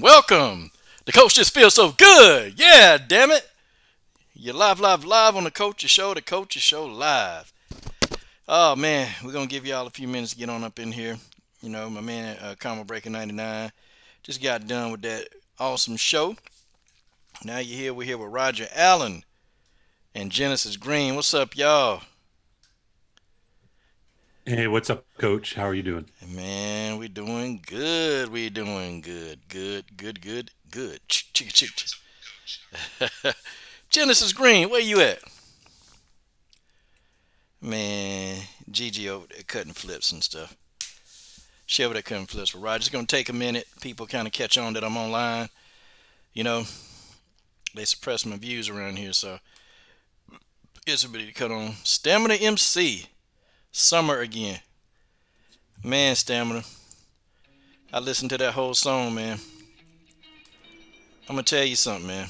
Welcome. The coach just feels so good. Yeah, damn it. You're live on the Coach's Show. The Coach's Show live. Oh man, we're gonna give y'all a few minutes to get on up in here. You know, my man, Combo Breaker 99, just got done with that awesome show. Now you're here. We're here with Roger Allen and Genesis Green. What's up, y'all? Hey, what's up, Coach? How are you doing? Man, we doing good. We doing good. Good. Genesis Green, where you at? Man, Gigi over there cutting flips and stuff. She over there cutting flips for Roger. It's gonna take a minute. People kind of catch on that I'm online. You know, they suppress my views around here, so get somebody to cut on. Stamina MC, Summer again. Man, Stamina. I listened to that whole song, man. I'm gonna tell you something, man.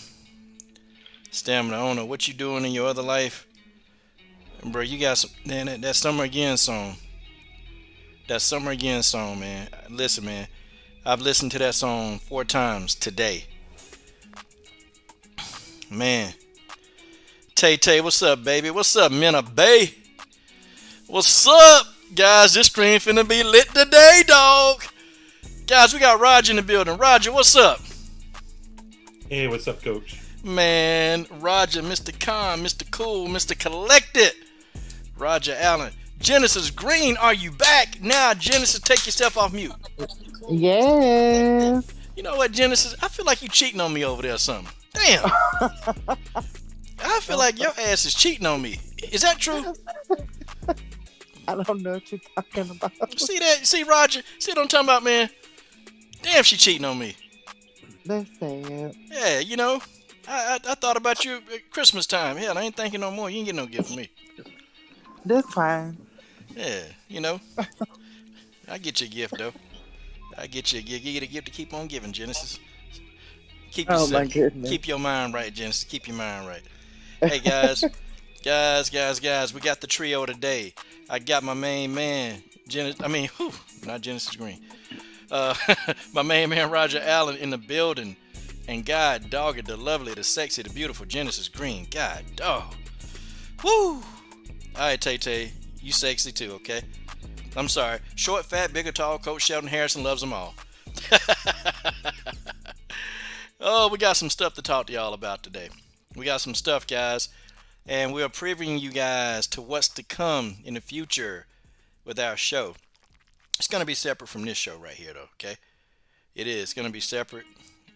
Stamina, I don't know what you doing in your other life, bro. You got some man, that Summer Again song. That Summer Again song, man. Listen, man. I've listened to that song 4 times today. Man. Tay Tay, what's up, baby? What's up, Minna Bay? What's up, guys? This stream finna be lit today, dog. Guys, we got Roger in the building. Roger, what's up? Hey, what's up, Coach? Man, Roger, Mr. Calm, Mr. Cool, Mr. Collected. Roger Allen. Genesis Green, are you back? Now, Genesis, take yourself off mute. Yes. You know what, Genesis? I feel like you cheating on me over there or something. Damn. I feel like your ass is cheating on me. Is that true? I don't know what you're talking about. See that? See, Roger? See what I'm talking about, man? Damn, she cheating on me. That's sad. Yeah, you know, I thought about you at Christmas time. Hell, I ain't thinking no more. You ain't get no gift from me. That's fine. Yeah, you know, I get you a gift though. I get you a gift. You get a gift to keep on giving, Genesis. Keep Oh my yourself, goodness. keep your mind right, Genesis. Keep your mind right. Hey guys, guys, we got the trio today. I got my main man, not Genesis Green. Uh, my main man Roger Allen in the building, and God dog it, the lovely, the sexy, the beautiful Genesis Green. God dog. Woo! All right, Tay Tay, you sexy too, okay? I'm sorry. Short, fat, big or tall, Coach Sheldon Harrison loves them all. Oh, we got some stuff to talk to y'all about today. We got some stuff, guys, and we are previewing you guys to what's to come in the future with our show. It's going to be separate from this show right here, though, okay? It is going to be separate.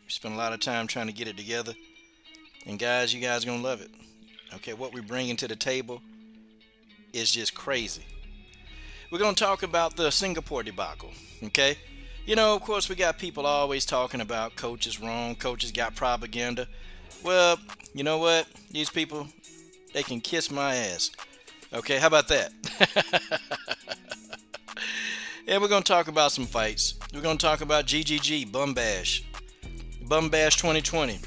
We spent a lot of time trying to get it together, and guys, you guys are going to love it. Okay, what we're bringing to the table is just crazy. We're going to talk about the Singapore debacle, okay? You know, of course, we got people always talking about coaches wrong, coaches got propaganda. Well, you know what? These people, they can kiss my ass. Okay, how about that? And we're going to talk about some fights. We're going to talk about GGG, Bum Bash 2020.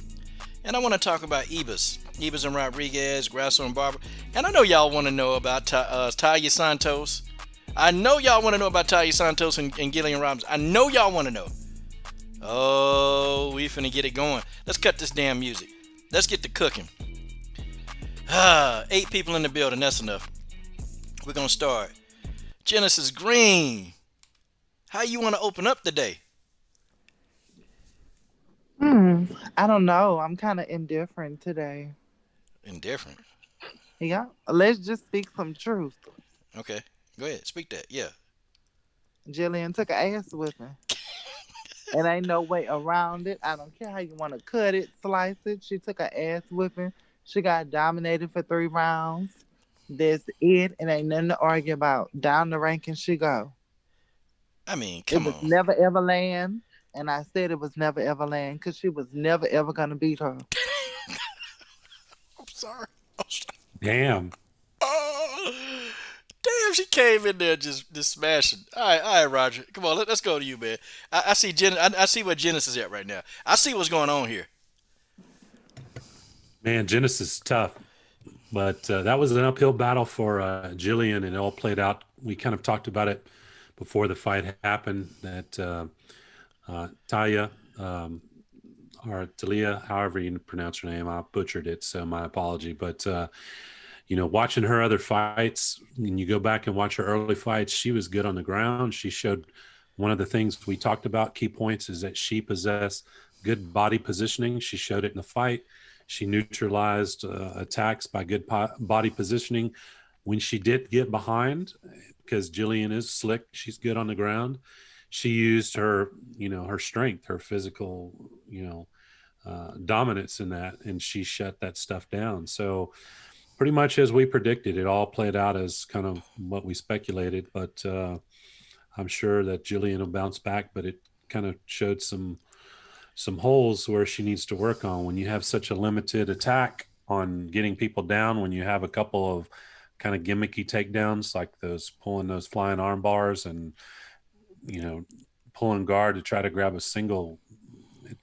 And I want to talk about Ebas and Rodriguez, Grasso and Barber. And I know y'all want to know about Taila Santos. I know y'all want to know about Taila Santos and Jillian Robbins. I know y'all want to know. Oh, we finna get it going. Let's cut this damn music. Let's get to cooking. 8 people in the building. That's enough. We're going to start. Genesis Green. How you want to open up today? I don't know. I'm kind of indifferent today. Indifferent. Yeah. Let's just speak some truth. Okay. Go ahead. Speak that. Yeah. Jillian took an ass whipping. And ain't no way around it. I don't care how you want to cut it, slice it. She took an ass whipping. She got dominated for 3 rounds. That's it. And ain't nothing to argue about. Down the ranking she go. I mean, It come was on. never ever land. And I said it was never ever land because she was never ever going to beat her. I'm sorry. I'm sorry. Damn. Oh, damn, she came in there just smashing. All right, Roger. Come on, let's go to you, man. I see I see where Genesis is at right now. I see what's going on here. Man, Genesis is tough. But that was an uphill battle for Jillian, and it all played out. We kind of talked about it before the fight happened that Taila or Talia, however you pronounce her name. I butchered it, so my apology. But watching her other fights, and you go back and watch her early fights, she was good on the ground. She showed one of the things we talked about, key points, is that she possessed good body positioning. She showed it in the fight. She neutralized attacks by good body positioning. When she did get behind, because Jillian is slick, she's good on the ground. She used her strength, her physical, dominance in that, and she shut that stuff down. So pretty much as we predicted, it all played out as kind of what we speculated. But I'm sure that Jillian will bounce back, but it kind of showed some holes where she needs to work on. When you have such a limited attack on getting people down, when you have a couple of kind of gimmicky takedowns like those pulling those flying arm bars and pulling guard to try to grab a single,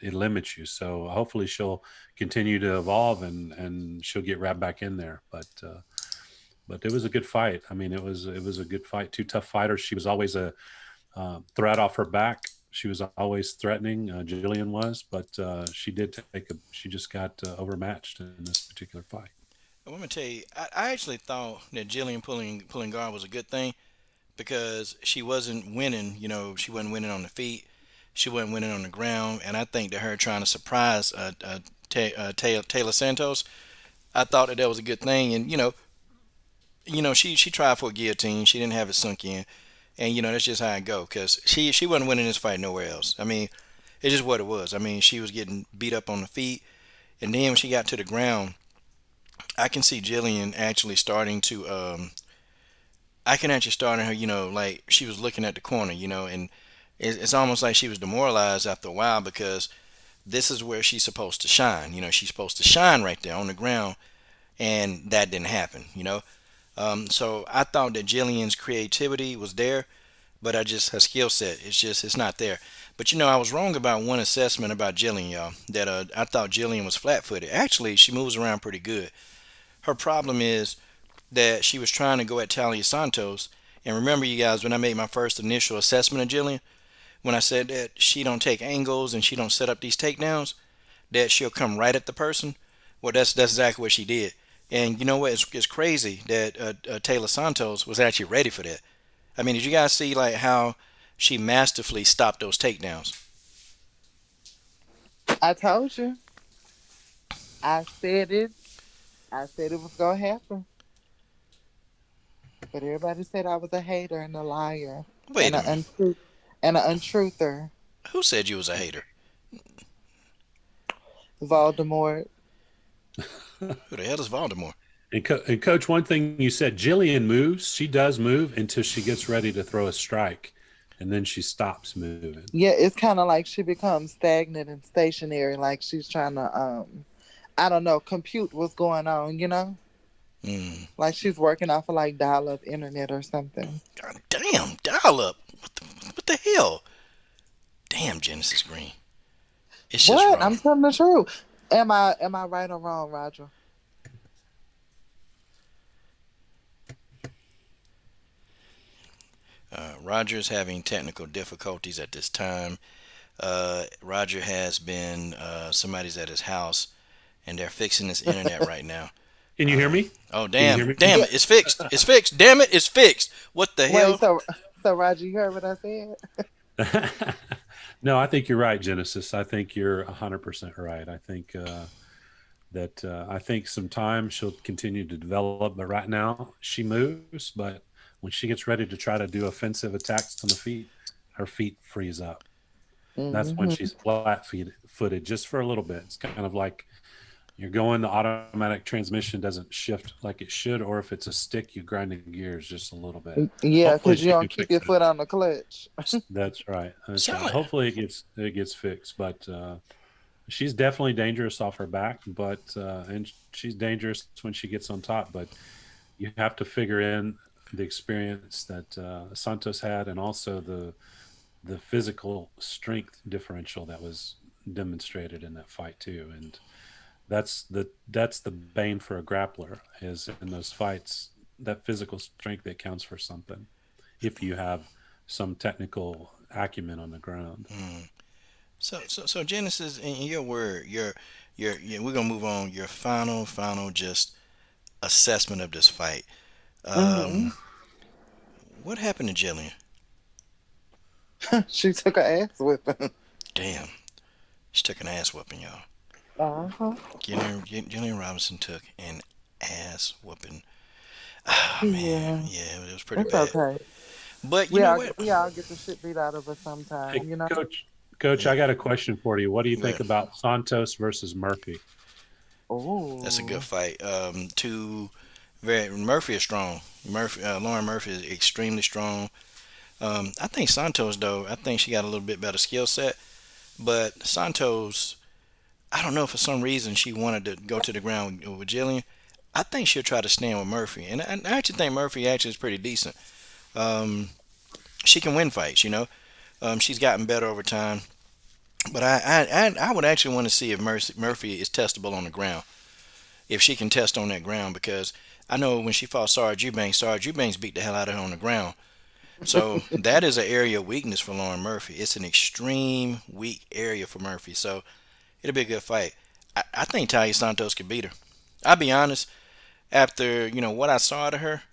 it limits you. So hopefully she'll continue to evolve and she'll get right back in there. But it was a good fight. I mean, it was a good fight. Two tough fighters. She was always a threat off her back. She was always threatening. Jillian was, but she just got overmatched in this particular fight. I'm gonna tell you, I actually thought that Jillian pulling guard was a good thing because she wasn't winning. She wasn't winning on the feet. She wasn't winning on the ground, and I think that her trying to surprise Taylor Santos, I thought that was a good thing. And she tried for a guillotine. She didn't have it sunk in, and that's just how it go. Cause she wasn't winning this fight nowhere else. I mean, it's just what it was. I mean, she was getting beat up on the feet, and then when she got to the ground, I can see Jillian actually starting to. I can actually start her. Like she was looking at the corner. And it's almost like she was demoralized after a while because this is where she's supposed to shine. She's supposed to shine right there on the ground, and that didn't happen. So I thought that Jillian's creativity was there, but her skill set, it's not there. But I was wrong about one assessment about Jillian, y'all. That I thought Jillian was flat-footed. Actually, she moves around pretty good. Her problem is that she was trying to go at Talia Santos. And remember, you guys, when I made my first initial assessment of Jillian, when I said that she don't take angles and she don't set up these takedowns, that she'll come right at the person. Well, that's exactly what she did. And you know what? It's crazy that Taylor Santos was actually ready for that. I mean, did you guys see like how she masterfully stopped those takedowns? I told you. I said it. I said it was gonna happen. But everybody said I was a hater and a liar Wait and a an minute. untruther. Who said you was a hater? Voldemort. Who the hell is Voldemort? And Coach, one thing you said, Jillian moves. She does move until she gets ready to throw a strike, and then she stops moving. Yeah, it's kind of like she becomes stagnant and stationary, like she's trying to I don't know, compute what's going on. Mm. Like she's working off of like dial-up internet or something. God damn, dial up. What the hell? Damn, Genesis Green. It's just What? wrong. I'm telling the truth. Am I right or wrong, Roger? Roger is having technical difficulties at this time. Roger has been, somebody's at his house and they're fixing this internet right now. Can you hear me? Oh, Can you damn. hear me? Damn Yeah. it. It's fixed. It's fixed. Damn it. It's fixed. What the Wait, hell? so Roger, you heard what I said? No, I think you're right, Genesis. I think you're 100% right. I think I think some time she'll continue to develop, but right now she moves. But when she gets ready to try to do offensive attacks on the feet, her feet freeze up. That's when Hmm. she's footed just for a little bit. It's kind of like you're going, the automatic transmission doesn't shift like it should, or if it's a stick, you grind the gears just a little bit. Yeah, Hopefully because you she can don't keep fix your it. foot on the clutch. That's right. That's right. Sound like, Hopefully it gets fixed. But she's definitely dangerous off her back. But and she's dangerous when she gets on top. But you have to figure in the experience that Santos had, and also the physical strength differential that was demonstrated in that fight too. And that's the bane for a grappler, is in those fights, that physical strength that counts for something if you have some technical acumen on the ground. mm. So Genesis, in your word, we're gonna move on. Your final, just assessment of this fight. Hmm. Um, what happened to Jillian? She took a ass whipping. Damn, she took an ass whooping, y'all. Uh-huh. Jillian Robinson took an ass whooping. Ah man, Yeah. yeah, it was pretty It's bad. okay. But you know what? We all get the shit beat out of us sometime, Hey, you know? Coach, Yeah, I got a question for you. What do you go think ahead. about Santos versus Murphy? That's a good Oh. fight. Two very Murphy is strong. Lauren Murphy is extremely strong. I think Santos though. I think she got a little bit better skill set. But Santos, I don't know for some reason she wanted to go to the ground with Jillian. I think she'll try to stand with Murphy, and I actually think Murphy actually is pretty decent. Um, she can win fights, you know. She's gotten better over time. But I would actually want to see if Murphy is testable on the ground. If she can test on that ground, because I know when she fought Sarge Eubanks beat the hell out of her on the ground. So that is an area of weakness for Lauren Murphy. It's an extreme weak area for Murphy. So it'll be a good fight. I think Taila Santos could beat her. I'll be honest. After what I saw out of her,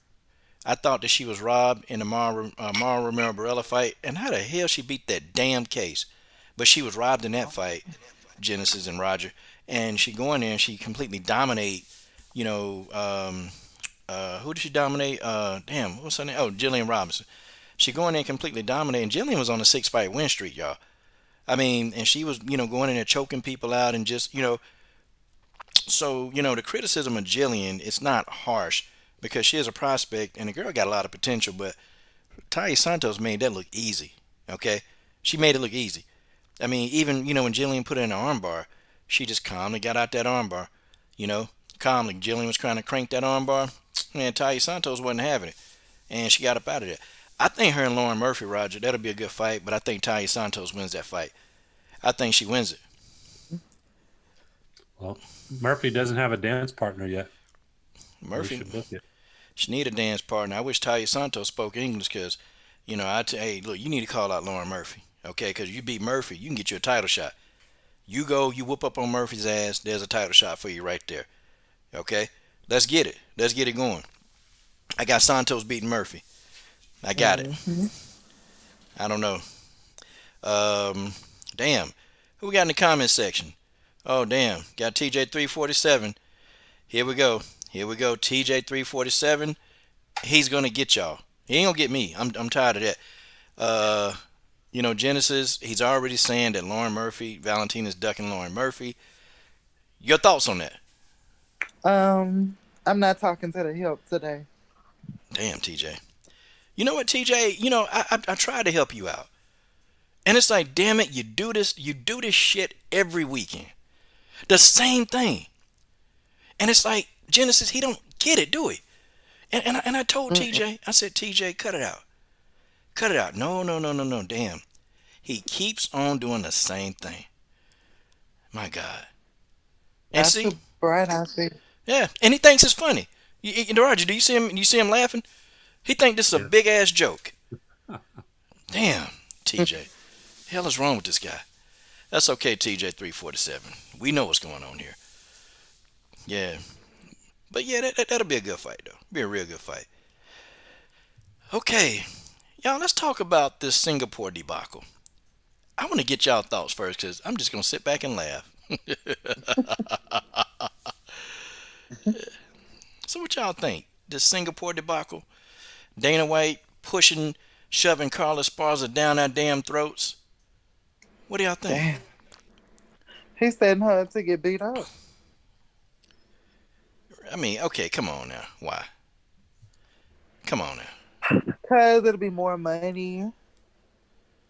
I thought that she was robbed in the Mara Romero Barella fight, and how the hell she beat that damn case? But she was robbed in that fight, Genesis and Roger, and she go in there and she completely dominate. You know, who did she dominate? Damn, what's her name? Oh, Jillian Robinson. She go in there and completely dominate, and Jillian was on a 6 fight win streak, y'all. I mean, and she was going in there choking people out and just so the criticism of Jillian, it's not harsh because she is a prospect and the girl got a lot of potential, but Taila Santos made that look easy. Okay, she made it look easy. I mean, even when Jillian put her in the armbar, she just calmly got out that armbar. You know, calmly. Jillian was trying to crank that armbar. Man, Taila Santos wasn't having it, and she got up out of there. I think her and Lauren Murphy, Roger, that'll be a good fight, but I think Taila Santos wins that fight. I think she wins it. Well, Murphy doesn't have a dance partner yet. We Murphy, should book it. she need a dance partner. I wish Taila Santos spoke English because, hey, look, you need to call out Lauren Murphy, okay? Because you beat Murphy, you can get you a title shot. You go, you whoop up on Murphy's ass. There's a title shot for you right there. Okay, let's get it. Let's get it going. I got Santos beating Murphy. I got it. Hmm. I don't know. Um, damn. Who we got in the comments section? Oh damn, got TJ 347. Here we go. Here we go. TJ 347. He's gonna get y'all. He ain't gonna get me. I'm tired of that. Uh, Genesis. He's already saying that Lauren Murphy, Valentina's ducking Lauren Murphy. Your thoughts on that? Um, I'm not talking to the help today. Damn, TJ. You know what, TJ? I tried to help you out, and it's like, damn it, you do this shit every weekend, the same thing, and it's like Genesis, he don't get it, do he? And I told Mm-mm. TJ, I said, TJ, cut it out. No, no, no, no, no, damn, he keeps on doing the same thing. My God, and Not see, too bright, I see. yeah, and he thinks it's funny. Roger, do you see him? You see him laughing? He think this is a Yeah. big ass joke. Damn, TJ, hell is wrong with this guy? That's okay, TJ 347. We know what's going on here. Yeah. But yeah, that'll be a good fight, though. Be a real good fight. Okay. Y'all, let's talk about this Singapore debacle. I want to get y'all thoughts first because I'm just going to sit back and laugh. So, what y'all think? This Singapore debacle? Dana White pushing, shoving Carlos Esparza down our damn throats? What do y'all think? Damn. He's setting her to get beat up. I mean, okay, come on now. Why? Come on now. Because it'll be more money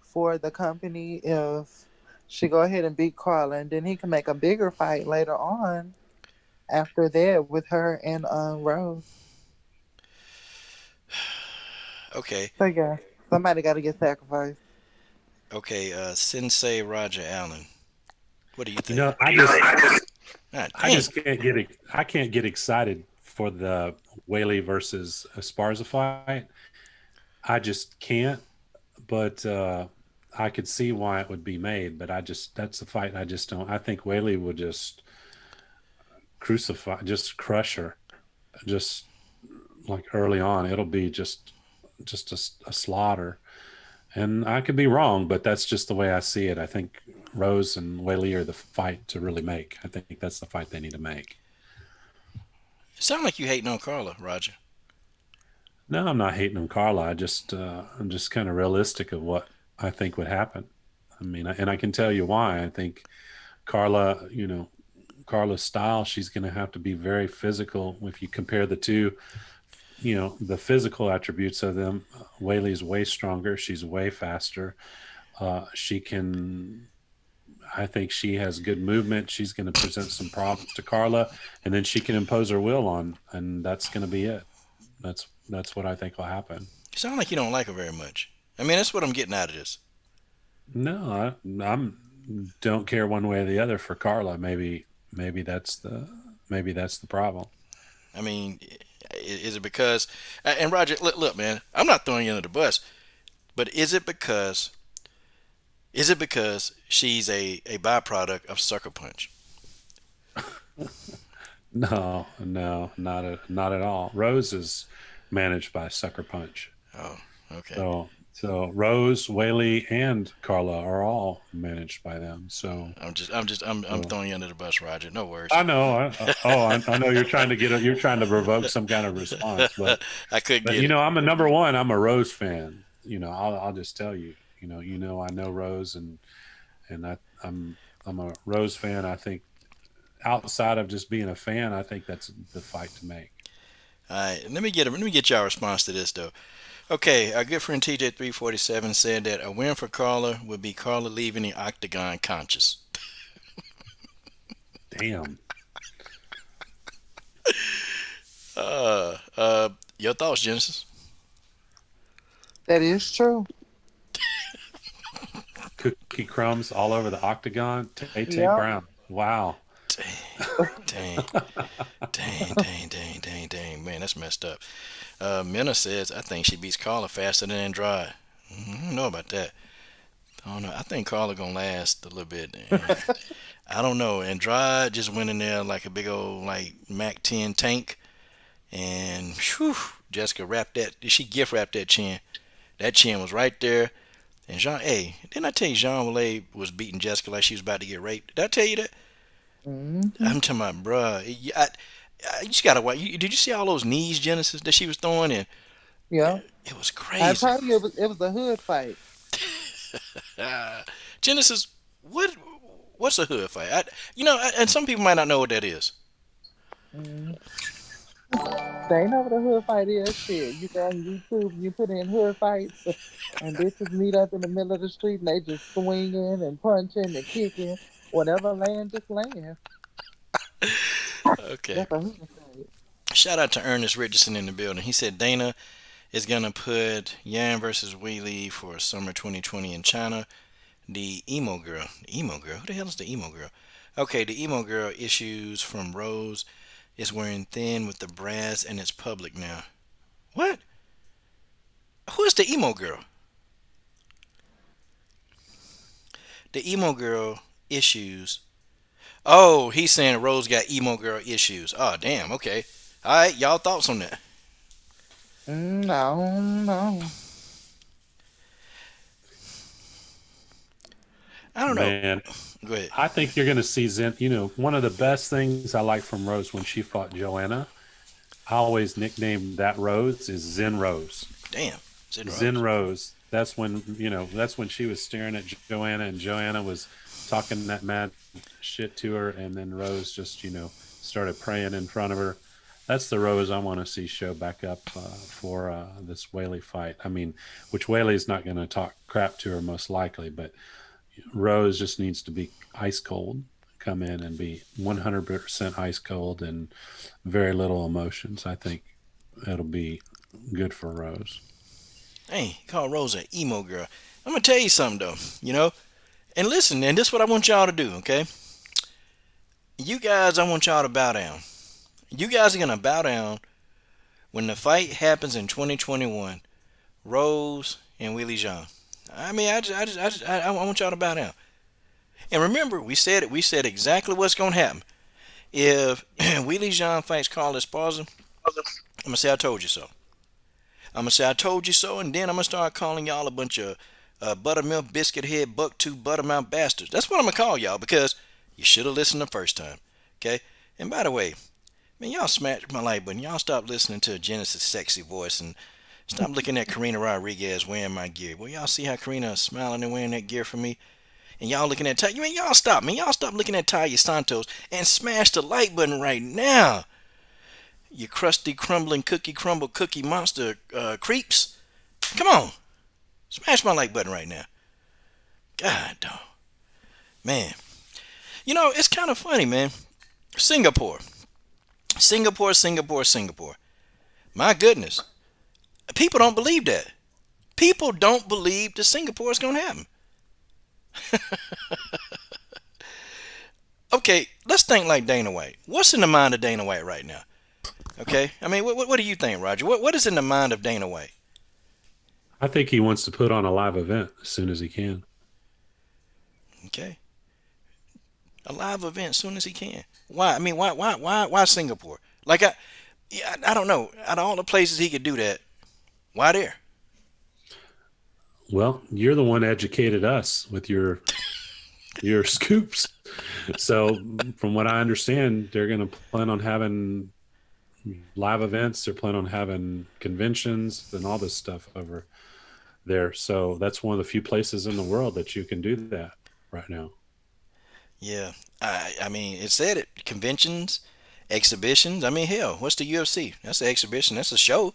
for the company if she go ahead and beat Carla, and then he can make a bigger fight later on after that with her and Rose. Okay. So yeah, somebody got to get sacrificed. Okay, Sensei Roger Allen. What do you You think? know, God I damn. just I can't get excited for the Weili versus Esparza fight. I just can't. But I could see why it would be made, but that's a fight I just don't. I think Weili would just just crush her, just like early on. It'll be just a slaughter. And I could be wrong, but that's just the way I see it. I think Rose and Weili are the fight to really make. I think that's the fight they need to make. It sounds like you hating on Carla, Roger. No, I'm not hating on Carla. I'm just kind of realistic of what I think would happen. I mean, and I can tell you why. I think Carla, Carla's style, she's going to have to be very physical. If you compare the two, the physical attributes of them, Whaley's way stronger. She's way faster. She can, I think she has good movement. She's going to present some problems to Carla, and then she can impose her will on, and that's going to be it. That's what I think will happen. You sound like you don't like her very much. I mean, that's what I'm getting out of this. No, I'm don't care one way or the other for Carla. Maybe that's the problem. I mean, is it because? And Roger, look, man, I'm not throwing you under the bus, but is it because? Is it because she's a byproduct of Sucker Punch? No, not at all. Rose is managed by Sucker Punch. Oh, okay. So Rose, Weili, and Carla are all managed by them. So I'm throwing you under the bus, Roger. No worries. I know. I know you're trying to provoke some kind of response, but I couldn't get it. I'm a number one. I'm a Rose fan. I'll just tell you. I know Rose, and I'm a Rose fan. I think outside of just being a fan, I think that's the fight to make. All right, let me get y'all response to this though. Okay, our good friend TJ347 said that a win for Carla would be Carla leaving the octagon conscious. Damn. Your thoughts, Genesis? That is true. Cookie crumbs all over the octagon. Tay Yep. Brown. Wow. Dang. Man, that's messed up. Minna says, I think she beats Carla faster than Andrade. I don't know about that. I don't know. I think Carla gonna last a little bit. I don't know. Andrade just went in there like a big old like Mac 10 tank, and whew, Jessica wrapped that. She gift wrapped that chin. That chin was right there. And didn't I tell you Jean Wallay was beating Jessica like she was about to get raped? Did I tell you that? Mm-hmm. I'm talking about, bruh. You just gotta watch. Did you see all those knees, Genesis, that she was throwing in? Yeah. It was I crazy. told you it was a hood fight. Genesis, what's a hood fight? And some people might not know what that is. Mm. They know what a hood fight is. Shit, you go on YouTube, you put in hood fights, and bitches meet up in the middle of the street, and they just swinging and punching and kicking. Whatever land, just land. Okay. That's a hood fight. Shout out to Ernest Richardson in the building. He said Dana is gonna put Yan versus Weili for summer 2020 in China. The emo girl. Who the hell is the emo girl? Okay, the emo girl issues from Rose is wearing thin with the brass and it's public now. What? Who is the emo girl? The emo girl issues. Oh, he's saying Rose got emo girl issues. Oh, damn. Okay. All right, y'all thoughts on that? No. I don't know. Man, Go ahead. I think you're going to see Zen. One of the best things I like from Rose when she fought Joanna, I always nicknamed that Rose is Zen Rose. Damn. Zen Rose. That's when she was staring at Joanna, and Joanna was talking that mad shit to her, and then Rose just started praying in front of her. That's the Rose I want to see show back up for this Weili fight. I mean, which Weili's not going to talk crap to her most likely, but Rose just needs to be ice cold, come in and be 100% ice cold and very little emotions. I think it'll be good for Rose. Hey, call Rose an emo girl. I'm going to tell you something, though, And listen, and this is what I want y'all to do, okay? You guys, I want y'all to bow down. You guys are going to bow down when the fight happens in 2021. Rose and Willie Jean. I mean, I want y'all to bow down. And remember, we said it. We said exactly what's gonna happen if Weili Zhang fights Carla Esparza. I'm gonna say I told you so. I'm gonna say I told you so, and then I'm gonna start calling y'all a bunch of buttermilk biscuit head buck tooth buttermouth bastards. That's what I'm gonna call y'all because you should have listened the first time. Okay. And by the way, man, y'all smashed my like button. Y'all stop listening to Genesis' sexy voice and stop looking at Karina Rodriguez wearing my gear. Well, y'all see how Karina is smiling and wearing that gear for me? And y'all looking at Taila. Y'all stop, man. Y'all stop looking at Taila Santos and smash the like button right now. You crusty, crumbling, cookie crumble, cookie monster creeps. Come on. Smash my like button right now. God, dog. Man. You know, it's kind of funny, man. Singapore. Singapore, Singapore, Singapore. My goodness. People don't believe that. People don't believe that Singapore is going to happen. Okay, let's think like Dana White. What's in the mind of Dana White right now? Okay, I mean, what do you think, Roger? What is in the mind of Dana White? I think he wants to put on a live event as soon as he can. Okay, a live event as soon as he can. Why? I mean, why Singapore? Like I don't know. Out of all the places he could do that, why there? Well, you're the one educated us with your scoops. So, from what I understand, they're going to plan on having live events. They're planning on having conventions and all this stuff over there. So that's one of the few places in the world that you can do that right now. Yeah, I mean, it said it. Conventions, exhibitions. I mean, hell, what's the UFC? That's an exhibition. That's a show.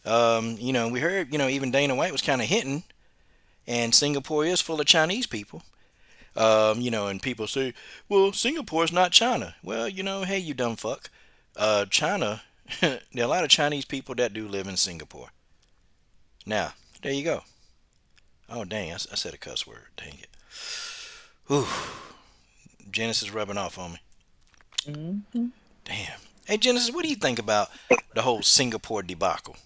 We heard, even Dana White was kind of hinting, and Singapore is full of Chinese people. And people say, well, Singapore is not China. Well, hey, you dumb fuck. China, there are a lot of Chinese people that do live in Singapore. Now, there you go. Oh, dang, I said a cuss word. Dang it. Whew. Genesis rubbing off on me. Mm-hmm. Damn. Hey, Genesis, what do you think about the whole Singapore debacle?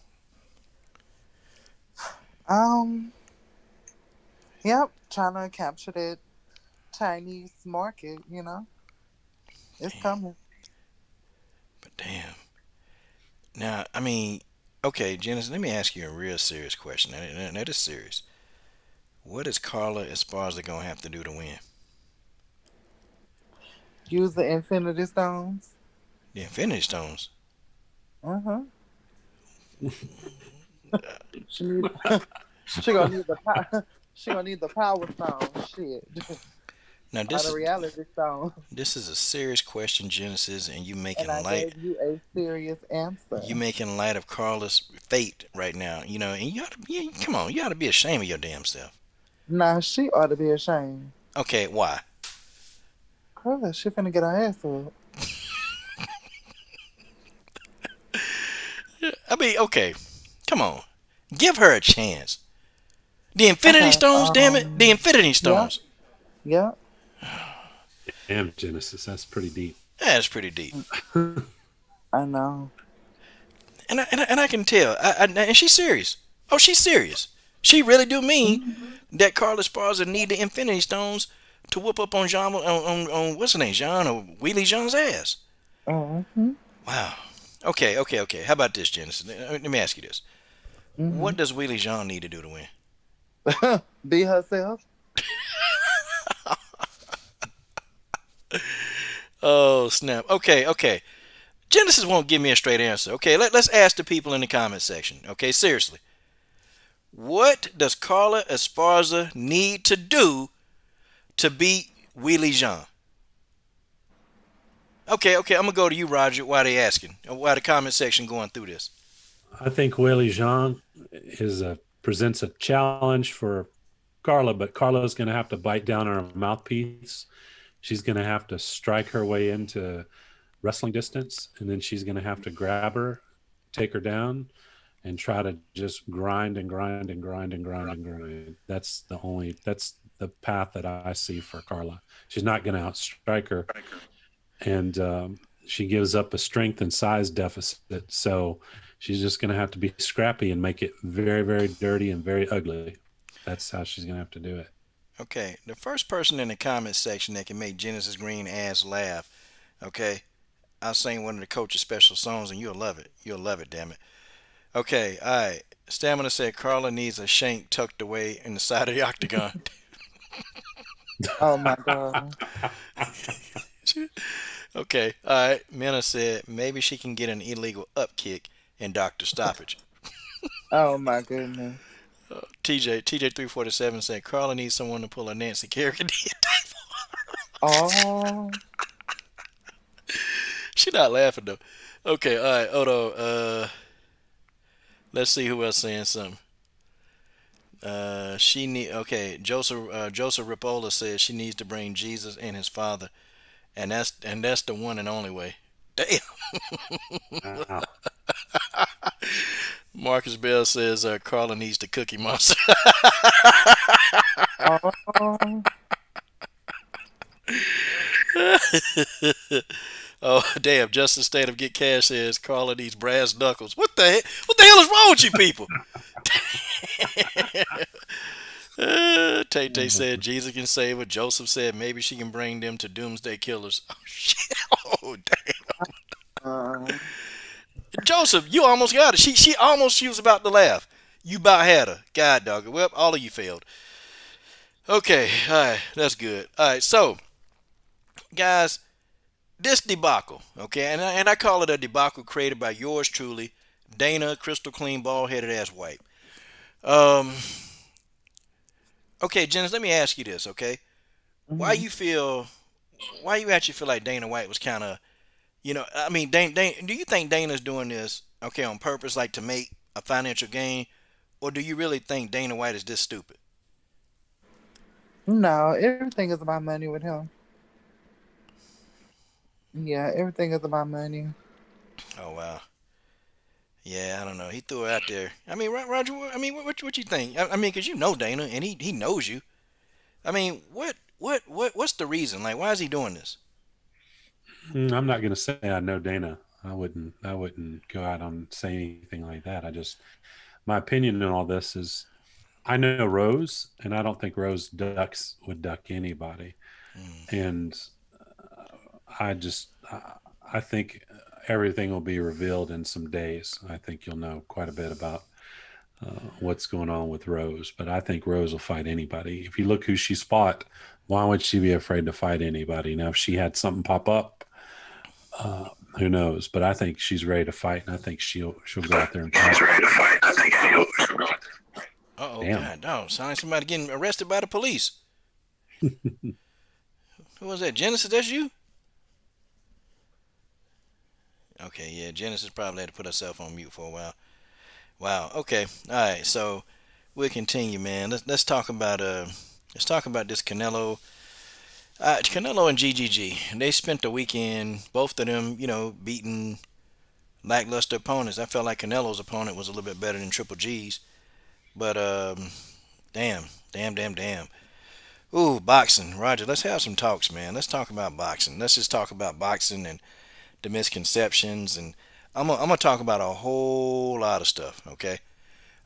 Yep, China captured it. Chinese market, it's coming. But damn. Now, I mean, okay, Genesis, let me ask you a real serious question. That is serious. What is Carla Esparza going to have to do to win? Use the Infinity Stones. The Infinity Stones? Uh-huh. She need, she gonna need the power. She gonna need the power stone. Shit. Now Or the reality stone. this is a serious question, Genesis, and you making And I light. gave you a serious answer. You making light of Carla's fate right now, and you ought to, come on, you ought to be ashamed of your damn self. Nah, she ought to be ashamed. Okay, why? Cause she finna get her ass up. I mean, okay, come on, give her a chance. The Infinity Okay, Stones, damn it, the Infinity Stones. Yep. Damn, Genesis, that's pretty deep. That's pretty deep. I know. And I can tell. And she's serious. Oh, she's serious. She really do mean that Carla Esparza need the Infinity Stones to whoop up on Jean on what's her name, Jean or Weili Jean's ass. Mm-hmm. Wow. Okay. How about this, Genesis? Let me ask you this. Mm-hmm. What does Weili Jean need to do to win? Be herself. Oh, snap. Okay. Genesis won't give me a straight answer. Okay, let's ask the people in the comment section. Okay, seriously. What does Carla Esparza need to do to beat Weili Jean? Okay, I'm going to go to you, Roger, while they asking. While the comment section going through this. I think Weili Zhang presents a challenge for Carla, but Carla's going to have to bite down her mouthpiece. She's going to have to strike her way into wrestling distance, and then she's going to have to grab her, take her down, and try to just grind. That's the path that I see for Carla. She's not going to outstrike her, and she gives up a strength and size deficit. So she's just going to have to be scrappy and make it very, very dirty and very ugly. That's how she's gonna have to do it. Okay, the first person in the comment section that can make Genesis Green ass laugh, okay, I'll sing one of the coach's special songs and you'll love it. You'll love it, damn it. Okay, all right. Stamina said Carla needs a shank tucked away in the side of the octagon. Oh my god. Okay, all right. Minna said maybe she can get an illegal up kick and doctor stoppage. Oh my goodness. TJ 347 said Carla needs someone to pull a Nancy Kerrigan. Oh. She not laughing though. Okay, all right. Hold on. Let's see who else saying something. She need okay. Joseph Rapola says she needs to bring Jesus and his father, and that's the one and only way. Damn. Wow. Marcus Bell says Carla needs the Cookie Monster. Oh. Oh damn! Justice State of Get Cash says Carla needs brass knuckles. What the heck? What the hell is wrong with you people? Tay Tay said Jesus can save her. Joseph said maybe she can bring them to Doomsday Killers. Oh shit! Oh damn! Uh, Joseph, you almost got it. She was about to laugh. You about had her. God dog it. Well, all of you failed. Okay, all right, that's good. All right, so guys, this debacle, okay, and I call it a debacle created by yours truly, Dana, crystal clean, bald headed ass white. Um, okay, Jens, let me ask you this, okay? Why mhm. you feel, why you actually feel like Dana White was kind of, I mean, do you think Dana's doing this, okay, on purpose, like to make a financial gain, or do you really think Dana White is this stupid? No, everything is about money with him. Yeah, everything is about money. Oh wow, yeah, I don't know. He threw it out there. I mean, Roger, I mean, what you think? I mean, because you know Dana, and he knows you. I mean, what's the reason? Like, why is he doing this? I'm not gonna say I know Dana. I wouldn't go out and say anything like that. I just my opinion on all this is I know Rose, and I don't think Rose ducks would duck anybody. Mm, And I just I think everything will be revealed in some days. I think you'll know quite a bit about what's going on with Rose. But I think Rose will fight anybody. If you look who she's fought, why would she be afraid to fight anybody? Now, if she had something pop up, uh, who knows? But I think she's ready to fight, and I think she'll go out there and fight. She's ready to fight. I think she'll go. oh Damn. God, no! Sound like somebody getting arrested by the police. Who was that? Genesis? That's you? Okay, yeah. Genesis probably had to put herself on mute for a while. Wow. Okay. All right. So we'll continue, man. Let's talk about this Canelo. Canelo and GGG. They spent the weekend, both of them, beating lackluster opponents. I felt like Canelo's opponent was a little bit better than Triple G's, but damn, damn, damn, damn. Ooh, boxing, Roger. Let's have some talks, man. Let's talk about boxing. Let's just talk about boxing and the misconceptions, and I'm gonna talk about a whole lot of stuff. Okay.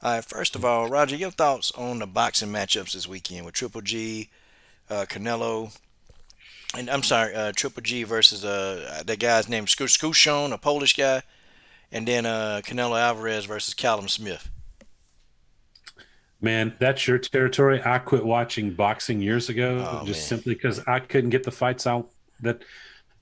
All right. First of all, Roger, your thoughts on the boxing matchups this weekend with Triple G, Canelo, and I'm sorry, Triple G versus that guy's name Skushon, a Polish guy, and then Canelo Alvarez versus Callum Smith. Man, that's your territory. I quit watching boxing years ago Oh just man, simply because I couldn't get the fights out that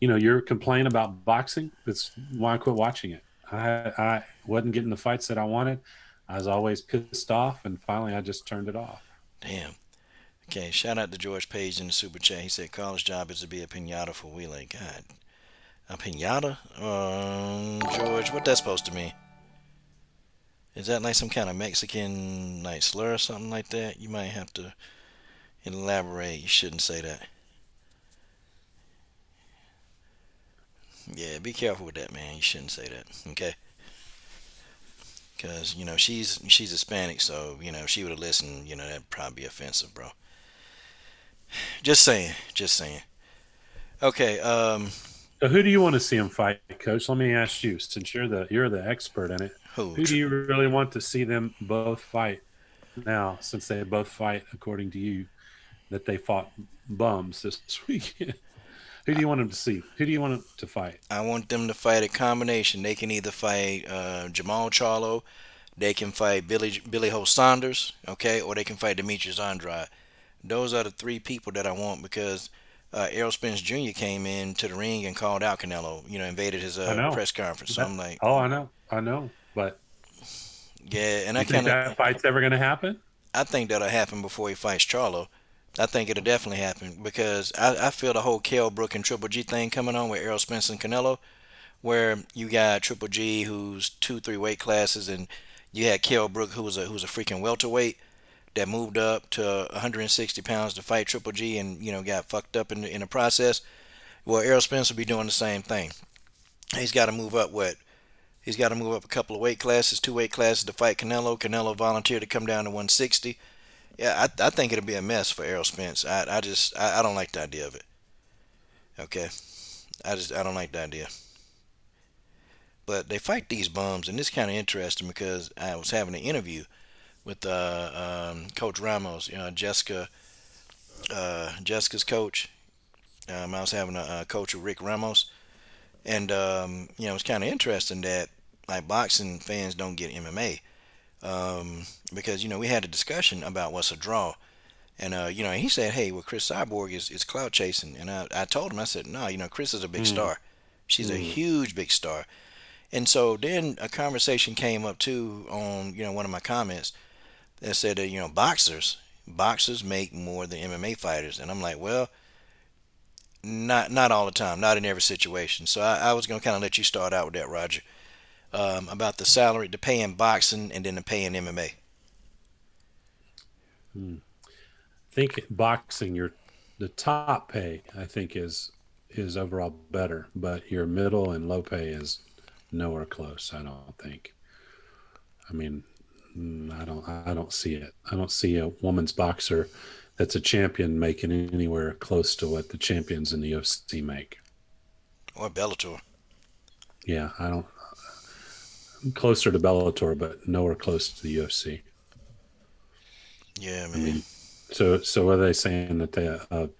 you're complaining about boxing. That's why I quit watching it. I wasn't getting the fights that I wanted. I was always pissed off, and finally I just turned it off. damn. Okay, shout out to George Page in the super chat. He said Carl's job is to be a pinata for Weili. God, a pinata? George, what that's supposed to mean? Is that like some kind of Mexican like slur or something like that? You might have to elaborate. You shouldn't say that. Yeah, be careful with that, man. You shouldn't say that. Okay, because she's Hispanic, so if she would have listened, that'd probably be offensive, bro. Just saying. Just saying. Okay. So who do you want to see him fight, Coach? Let me ask you, since you're the expert in it. Who? Who do you really want to see them both fight? now, since they both fight, according to you, that they fought bums this weekend. Who do you want them to see? Who do you want them to fight? I want them to fight a combination. They can either fight Jamal Charlo, they can fight Billy Ho Saunders, okay, or they can fight Demetrius Andrade. Those are the three people that I want because Errol Spence Jr. came into the ring and called out Canelo. Invaded his I know. press conference. So I'm like, Oh, I know. But yeah, and you think that fight's ever going to happen? I think that'll happen before he fights Charlo. I think it'll definitely happen because I feel the whole Kell Brook and Triple G thing coming on with Errol Spence and Canelo, where you got Triple G who's 2, 3 weight classes, and you had Kell Brook who's a freaking welterweight that moved up to 160 pounds to fight Triple G and got fucked up in the process. Well, Errol Spence will be doing the same thing. He's got to move up what? He's got to move up a couple of weight classes, 2 weight classes to fight Canelo. Canelo volunteered to come down to 160. Yeah, I think it'll be a mess for Errol Spence. I don't like the idea of it. Okay, I don't like the idea. But they fight these bums, and it's kind of interesting because I was having an interview with Coach Ramos, Jessica's coach. I was having a coach with Rick Ramos, and it was kind of interesting that like boxing fans don't get MMA because we had a discussion about what's a draw, and he said, hey, well, Chris Cyborg is clout chasing, and I told him, I said, no, Chris is a big Mm, star. She's a mm. huge big star. And so then a conversation came up too on one of my comments that said that boxers make more than MMA fighters, and I'm like, well, not all the time, not in every situation. So I was gonna kind of let you start out with that, Roger, about the salary, the pay in boxing, and then the pay in MMA. Mm. Think boxing, the top pay I think is overall better, but your middle and low pay is nowhere close. I don't think. I mean, I don't see it. I don't see a woman's boxer that's a champion making anywhere close to what the champions in the UFC make. Or Bellator. Yeah, I don't. Closer to Bellator, but nowhere close to the UFC. Yeah, I man. mean, so are they saying that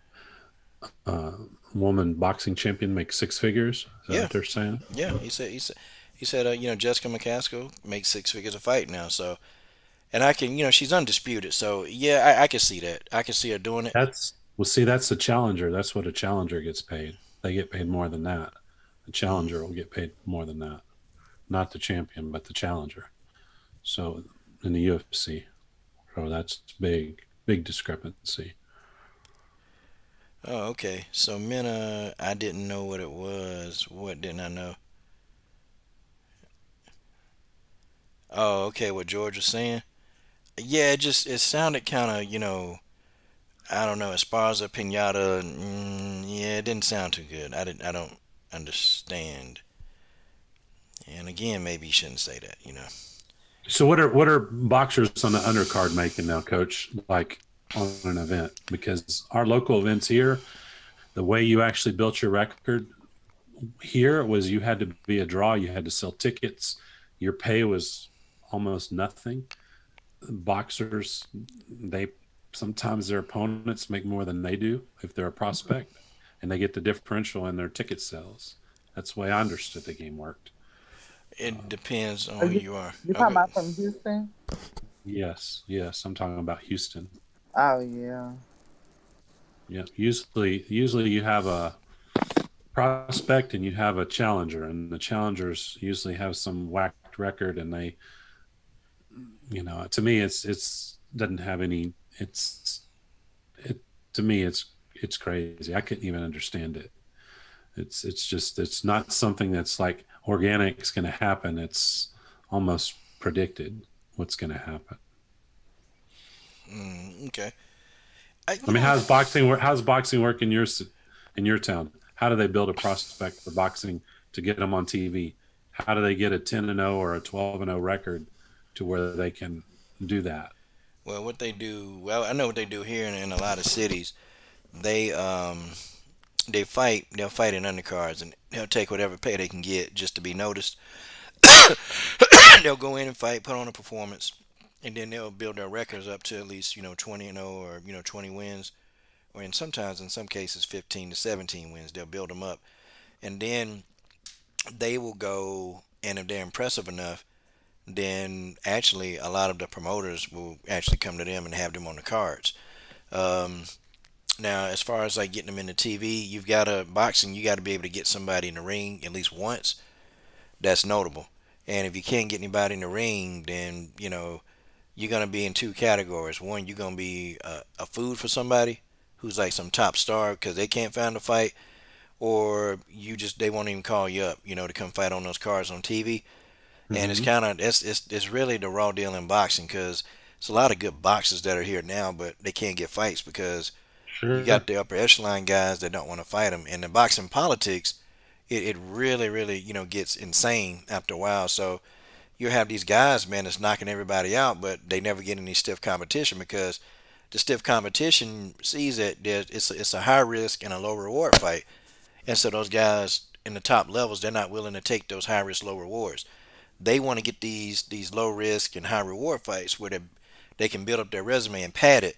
uh, woman boxing champion makes six figures? Is that Yeah, what they're saying? yeah. He said Jessica McCaskill makes 6 figures a fight now. So, and I can, she's undisputed. So yeah, I can see that. I can see her doing it. See, that's the challenger. That's what a challenger gets paid. They get paid more than that. The challenger will get paid more than that. Not the champion, but the challenger. So in the UFC, so that's big discrepancy. Oh, okay. So Minna, I didn't know what it was. What didn't I know? Oh, okay. What George was saying. Yeah, it sounded kind of I don't know, Esparza, Pinata. Yeah, it didn't sound too good. I don't understand. And again, maybe you shouldn't say that. So what are boxers on the undercard making now, Coach? Like on an event, because our local events here, the way you actually built your record here was you had to be a draw. You had to sell tickets. Your pay was almost nothing. Boxers, they sometimes their opponents make more than they do if they're a prospect, and they get the differential in their ticket sales. That's the way I understood the game worked. It depends on Are who you you are. you talking Okay. about from Houston? Yes, I'm talking about Houston. Oh yeah. Yeah, usually you have a prospect and you have a challenger, and the challengers usually have some whacked record, and they, to me, it's doesn't have any. It to me, it's crazy. I couldn't even understand it. It's not something that's like organic is going to happen. It's almost predicted what's going to happen. Okay. I mean, how's boxing work in your town? How do they build a prospect for boxing to get them on TV? How do they get a 10-0 or a 12-0 record to where they can do that? Well, what they do, well, I know what they do here in a lot of cities. They they'll fight in undercards and they'll take whatever pay they can get just to be noticed. They'll go in and fight, put on a performance, and then they'll build their records up to at least 20-0 or 20 wins, or sometimes in some cases 15 to 17 wins. They'll build them up, and then they will go, and if they're impressive enough, then actually a lot of the promoters will actually come to them and have them on the cards. Um, Now, as far as like getting them into TV, you've got to boxing. You got to be able to get somebody in the ring at least once. That's notable. And if you can't get anybody in the ring, then you're gonna be in two categories. One, you're gonna be a food for somebody who's like some top star because they can't find a fight, or they won't even call you up, to come fight on those cards on TV. And it's Hmm. kind of it's really the raw deal in boxing because it's a lot of good boxers that are here now, but they can't get fights because you got Sure. the upper echelon guys that don't want to fight them. And the boxing politics, it really, really, gets insane after a while. So you have these guys, man, that's knocking everybody out, but they never get any stiff competition because the stiff competition sees that it's a high risk and a low reward fight. And so those guys in the top levels, they're not willing to take those high risk, low rewards. They want to get these low risk and high reward fights where they can build up their resume and pad it,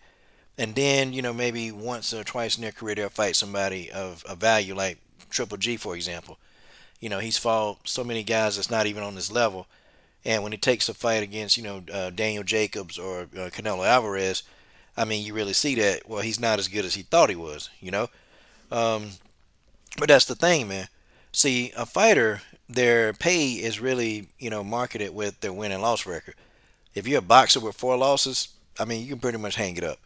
and then maybe once or twice in their career they'll fight somebody of value like Triple G, for example. He's fought so many guys that's not even on this level, and when he takes a fight against Daniel Jacobs or Canelo Alvarez, I mean you really see that well he's not as good as he thought he was. Um, but that's the thing, man. See, a fighter, their pay is really marketed with their win and loss record. If you're a boxer with 4 losses, I mean you can pretty much hang it up.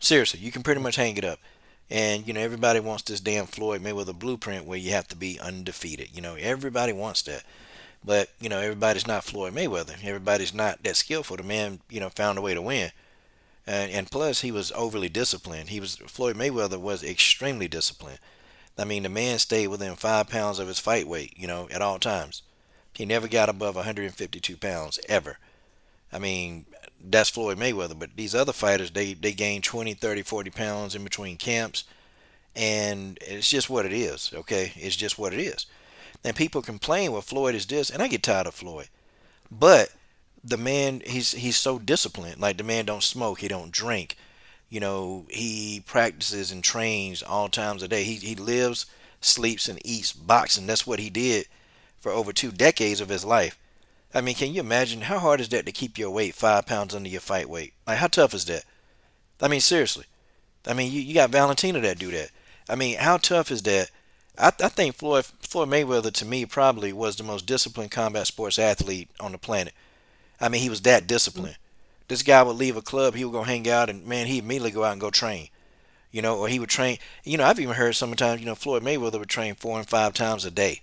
Seriously, you can pretty much hang it up. And everybody wants this damn Floyd Mayweather blueprint where you have to be undefeated. Everybody wants that. But everybody's not Floyd Mayweather. Everybody's not that skillful. The man found a way to win. And plus he was overly disciplined. Floyd Mayweather was extremely disciplined. I mean, the man stayed within 5 pounds of his fight weight, at all times. He never got above 152 pounds ever. I mean, that's Floyd Mayweather. But these other fighters, they gain 20, 30, 40 pounds in between camps. And it's just what it is, okay? It's just what it is. And people complain, well, Floyd is this. And I get tired of Floyd. But the man, he's so disciplined. Like, the man don't smoke. He don't drink. He practices and trains all times a day. He lives, sleeps, and eats boxing. That's what he did for over 2 decades of his life. I mean, can you imagine how hard is that to keep your weight 5 pounds under your fight weight? Like, how tough is that? I mean, seriously. I mean, you got Valentina that do that. I mean, how tough is that? I think Floyd Mayweather to me probably was the most disciplined combat sports athlete on the planet. I mean, he was that disciplined. This guy would leave a club, he would go hang out, and man, he immediately go out and go train. Or he would train. I've even heard sometimes, Floyd Mayweather would train 4 and 5 times a day.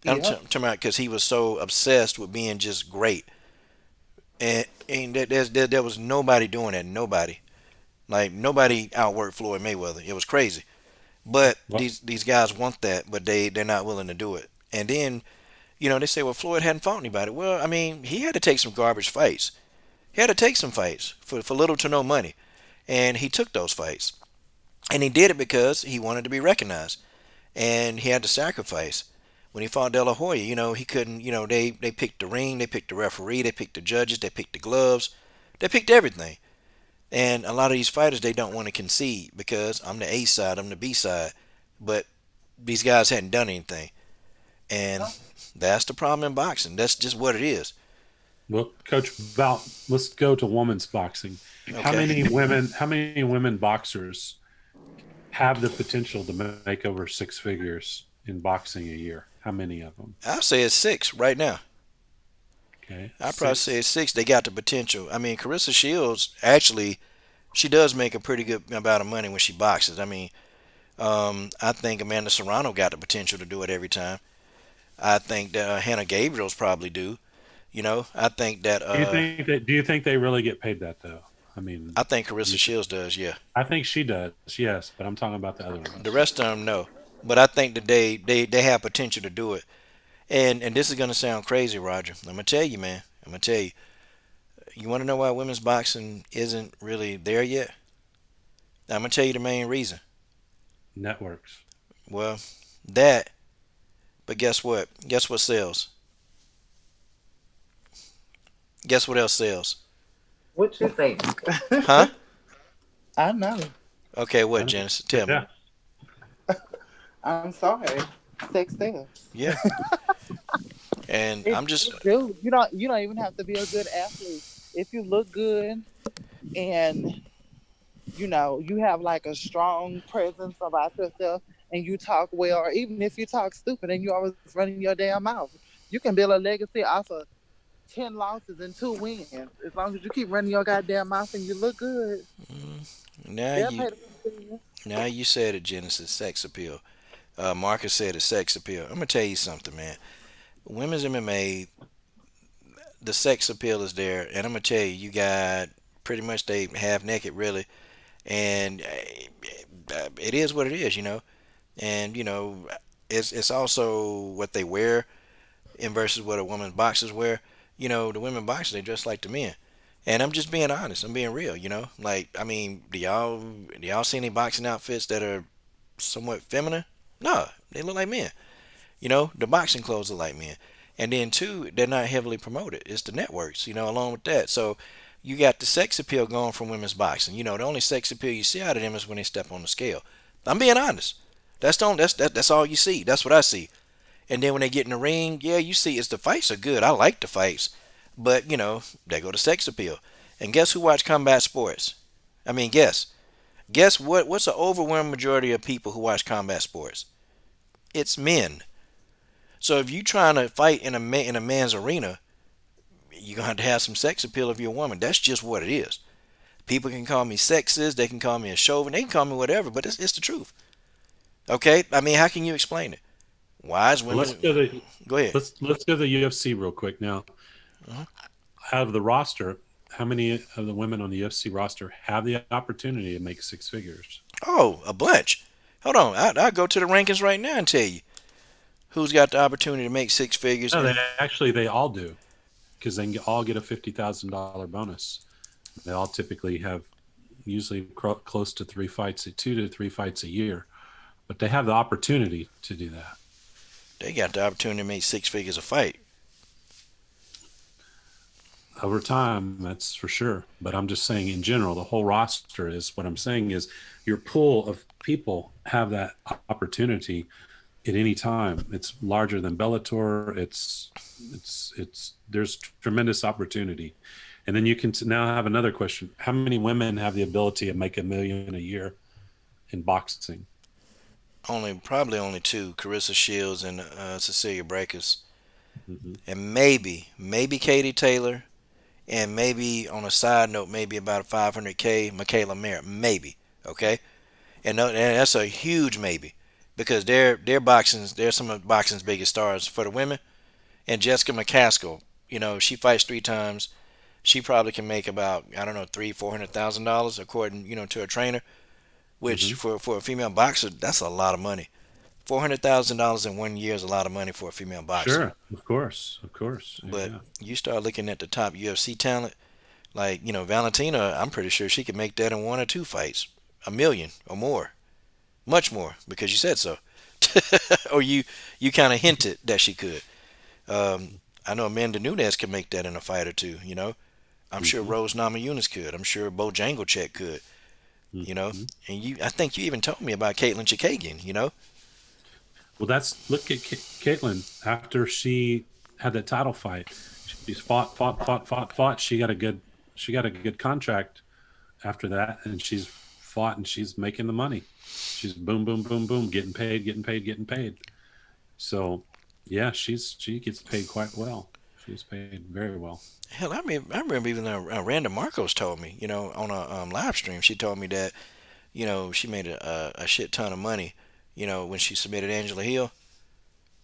I'm Yep. talking about because he was so obsessed with being just great, and there was nobody doing that. Nobody, like nobody outworked Floyd Mayweather. It was crazy. But Well, these guys want that, but they're not willing to do it. And then they say, well, Floyd hadn't fought anybody. Well, I mean, he had to take some garbage fights. He had to take some fights for little to no money, and he took those fights. And he did it because he wanted to be recognized, and he had to sacrifice. When he fought De La Hoya, he couldn't. They picked the ring, they picked the referee, they picked the judges, they picked the gloves, they picked everything. And a lot of these fighters, they don't want to concede because I'm the A side, I'm the B side, but these guys hadn't done anything, and that's the problem in boxing. That's just what it is. well, Coach Val, let's go to women's boxing. How Okay, many women? How many women boxers have the potential to make over six figures in boxing a year? How many of them? I'll say it's 6 right now. Okay, I'd probably say six. it's 6. They got the potential. I mean, Carissa Shields actually, she does make a pretty good amount of money when she boxes. I mean, I think Amanda Serrano got the potential to do it every time. I think that Hannah Gabriel's probably do. I think that Do you think they really get paid that though? I mean, I think Carissa Shields does. Yeah, I think she does. Yes, but I'm talking about the other the ones. rest of them no, but I think that they have potential to do it. And this is gonna sound crazy, Roger. I'm gonna tell you, man. I'm gonna tell you. You want to know why women's boxing isn't really there yet? I'm gonna tell you the main reason. Networks. Well, that. But guess what? Guess what sells? Guess what else sells? What you think? Huh? I know. Okay, I what, don't, Janice? Tell me. yeah. I'm sorry. Sex sells. Yeah. And I'm just, It do. You don't even have to be a good athlete. If you look good and you have like a strong presence about yourself and you talk well, or even if you talk stupid and you always running your damn mouth, you can build a legacy off of 10 losses and 2 wins. As long as you keep running your goddamn mouth and you look good, now they'll you, pay the bill. now you said it, Genesis, sex appeal. Marcus said it's sex appeal. I'm gonna tell you something, man. Women's MMA, the sex appeal is there, and I'm gonna tell you, you got pretty much they half naked, really, and it is what it is, and it's also what they wear in versus what a woman's boxers wear. The women boxers they dress like the men. And I'm just being honest. I'm being real. Like I mean, do y'all see any boxing outfits that are somewhat feminine? No, they look like men. The boxing clothes look like men. And then two, they're not heavily promoted. It's the networks. Along with that. So you got the sex appeal going from women's boxing. The only sex appeal you see out of them is when they step on the scale. I'm being honest. That's all you see. That's what I see. And then when they get in the ring, yeah, you see, the fights are good. I like the fights, but they go to sex appeal. And guess who watch combat sports? I mean, guess what? What's the overwhelming majority of people who watch combat sports? It's men. So if you're trying to fight in a man's arena, you're gonna have some sex appeal if you're a woman. That's just what it is. People can call me sexist. They can call me a chauvinist. They can call me whatever, but it's the truth. Okay? I mean, how can you explain it? Why is Well, women? Go ahead. let's go to the UFC real quick now. Uh-huh. Out of the roster, how many of the women on the UFC roster have the opportunity to make six figures? Oh, a bunch. Hold on. I'll go to the rankings right now and tell you who's got the opportunity to make six figures. No, they all do, because they all get a $50,000 bonus. They all typically have usually close to 2 to 3 fights a year, but they have the opportunity to do that. They got the opportunity to make six figures a fight. Over time, that's for sure. But I'm just saying in general, the whole roster is what I'm saying is your pool of people have that opportunity at any time. It's larger than Bellator. It's there's tremendous opportunity. And then you can now have another question. How many women have the ability to make $1 million a year in boxing? Probably only two, Carissa Shields and Cecilia Brækhus. Mm-hmm. And maybe Katie Taylor, and maybe on a side note, maybe about a 500K, Michaela Merritt, maybe. Okay, and that's a huge maybe, because they're some of boxing's biggest stars for the women. And Jessica McCaskill, she fights 3 times. She probably can make about, I don't know, $300,000-$400,000 according to a trainer, which Mm-hmm. for a female boxer, that's a lot of money. $400,000 in 1 year is a lot of money for a female boxer. Sure, of course. But Yeah. you start looking at the top UFC talent, like Valentina. I'm pretty sure she could make that in 1 or 2 fights, $1 million or more, much more, because you said so, or you kind of hinted that she could. I know Amanda Nunes could make that in a fight or two. I'm sure Mm-hmm. Rose Namajunas could. I'm sure Bojangles could. Mm-hmm. And I think you even told me about Caitlin Chikagian. Well, look at Caitlin. After she had that title fight, she's fought. She got a good contract after that, and she's fought and she's making the money. She's boom, boom, boom, boom, getting paid. So, yeah, she gets paid quite well. She's paid very well. Hell, I remember even Randa Marcos told me, on a live stream, she told me that, she made a shit ton of money, when she submitted Angela Hill.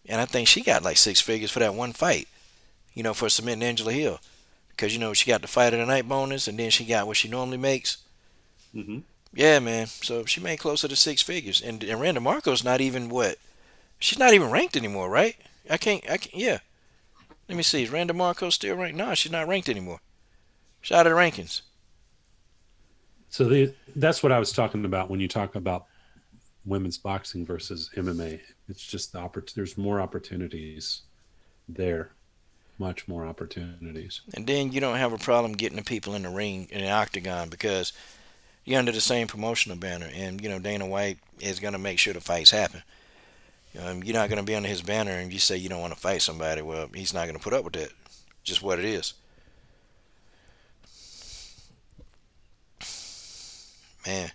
And I think she got like 6 figures for that one fight, for submitting Angela Hill. Because, she got the fight of the night bonus, and then she got what she normally makes. Mm-hmm. Yeah, man. So she made closer to 6 figures. And Randa Marcos not even what? She's not even ranked anymore, right? I can't, yeah. Let me see. Is Randa Marcos still ranked? No, she's not ranked anymore. She's out of the rankings. So that's what I was talking about when you talk about women's boxing versus MMA. It's just there's more opportunities there. much more opportunities. And then you don't have a problem getting the people in the ring in the octagon because you're under the same promotional banner, and Dana White is gonna make sure the fights happen. You're not gonna be under his banner and you say you don't want to fight somebody. Well, he's not gonna put up with that. Just what it is, man.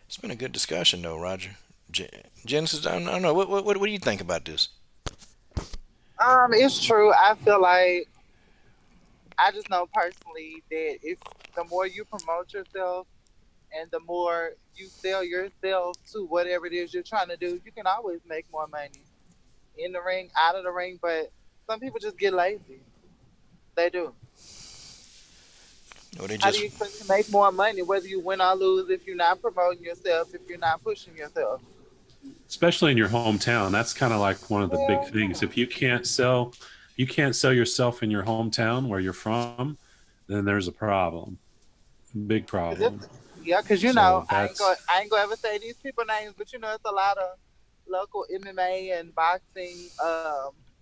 It's been a good discussion though, Roger. Genesis, I don't know. What do you think about this? It's true. I feel like I just know personally that if the more you promote yourself and the more you sell yourself to whatever it is you're trying to do, you can always make more money in the ring, out of the ring. But some people just get lazy. They do. Or they How do just you expect to make more money whether you win or lose if you're not promoting yourself, if you're not pushing yourself? Especially in your hometown. That's kind of like one of the big Yeah. things. If you can't sell yourself in your hometown where you're from, then there's a problem. Big 'Cause problem. Yeah, because So I ain't gonna ever say these people names, but it's a lot of local MMA and boxing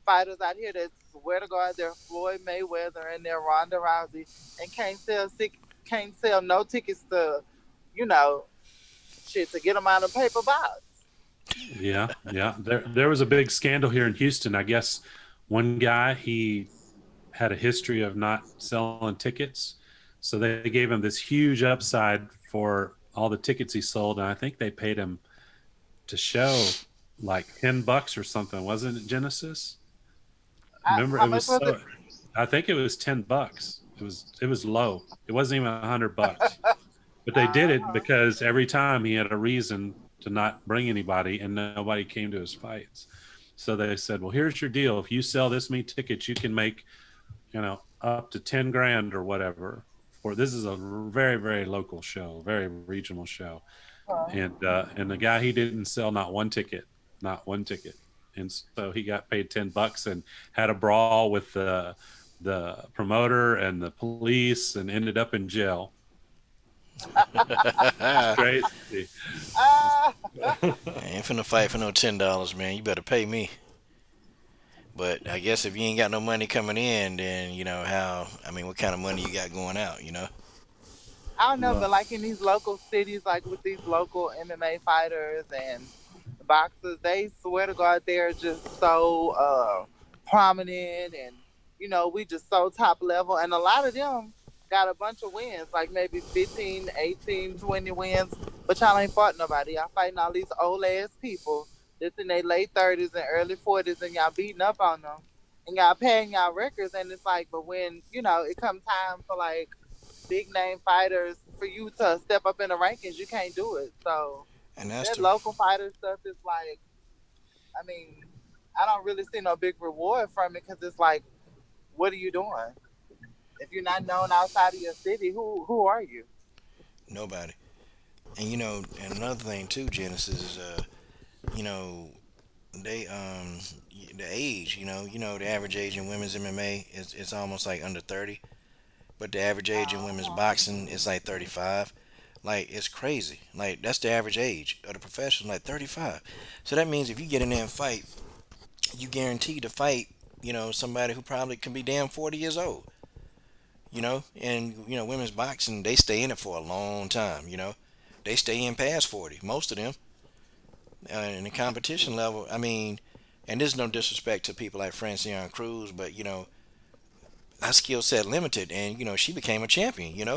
fighters out here that swear to God they're Floyd Mayweather and they're Ronda Rousey and can't sell no tickets to, you know, shit to get them out of paper box. yeah, yeah. There was a big scandal here in Houston. I guess one guy, he had a history of not selling tickets. So they gave him this huge upside for all the tickets he sold, and I think they paid him to show like $10 or something, wasn't it, Genesis? Remember, How it much was was it? so. I think it was $10. It was low. It wasn't even $100. But they did it Uh-huh. because every time he had a reason to not bring anybody, and nobody came to his fights. So they said, "Well, here's your deal. If you sell this many tickets, you can make, up to 10 grand or whatever." For this is a very, very local show, very regional show, and the guy, he didn't sell not one ticket, and so he got paid $10 and had a brawl with the promoter and the police and ended up in jail. It's crazy. Ah, I ain't finna fight for no $10, man. You better pay me. But I guess if you ain't got no money coming in, then what kind of money you got going out? I don't know, Well, but like in these local cities, like with these local MMA fighters and boxers, they swear to God they're just so prominent and we just so top level. And a lot of them got a bunch of wins, like maybe 15, 18, 20 wins, but y'all ain't fought nobody. Y'all fighting all these old ass people that's in their late 30s and early 40s and y'all beating up on them and y'all paying y'all records. And it's like, but when, it comes time for like big name fighters for you to step up in the rankings, you can't do it. So And that's that the local fighter stuff is like, I mean, I don't really see no big reward from it because it's like, what are you doing? If you're not known outside of your city, who are you? nobody. And and another thing too, Genesis is you know, they the age, the average age in women's MMA is it's almost like under 30, but the average age in women's Uh-huh. boxing is like 35. Like it's crazy. Like that's the average age of the professional, like 35. So that means if you get in there and fight, you guaranteed to fight, somebody who probably can be damn 40 years old. And women's boxing, they stay in it for a long time. They stay in past 40, most of them. In the competition level, I mean, and there's no disrespect to people like Francine Cruz, but her skill set limited, and she became a champion.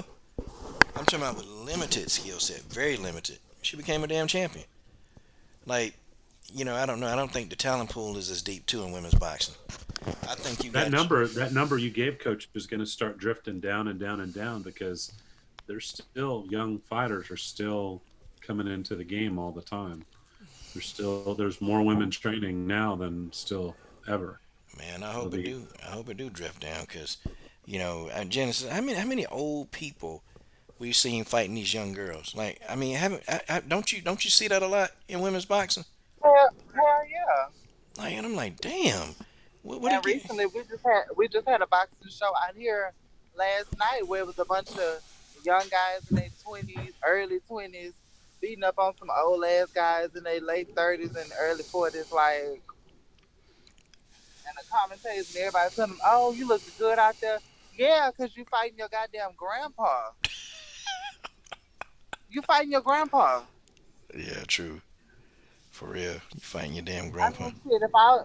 I'm talking about with limited skill set, very limited. She became a damn champion. Like, I don't know. I don't think the talent pool is as deep too in women's boxing. I think you that got number that number you gave, Coach, is going to start drifting down and down and down because there's still young fighters are still coming into the game all the time. There's more women training now than still ever. man. I It'll hope it be do. I hope it do drift down because, Genesis. How many old people we've seen fighting these young girls? Like, I mean, haven't don't you see that a lot in women's boxing? Hell yeah. Like, and I'm like, damn, what do you And get? recently we just had a boxing show out here last night where it was a bunch of young guys in their 20s, early 20s, beating up on some old ass guys in their late 30s and early 40s. Like, And the commentators and everybody telling them, "Oh, you look good out there." Yeah, because you fighting your goddamn grandpa. You fighting your grandpa. Yeah, true. For real. You fighting your damn I grandpa. mean, shit. If I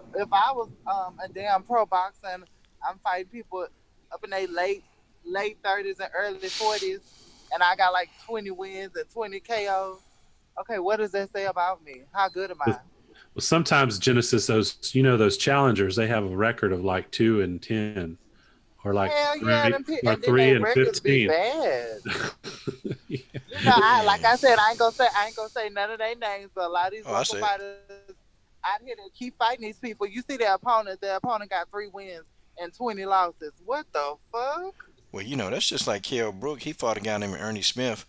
was a damn pro boxer and I'm fighting people up in their late 30s and early 40s, and I got like 20 wins and 20 KOs. Okay, what does that say about me? How good am I? Well, sometimes Genesis, those challengers, they have a record of like 2-10, or like Hell yeah, three, them or and then they three and records be 15. bad. Yeah. You know, I like Man. I said, I ain't gonna say none of their names, but a lot of these Oh, I local said. fighters out here that keep fighting these people. You see their opponent got 3 wins and 20 losses. What the fuck? Well, that's just like Kell Brook. He fought a guy named Ernie Smith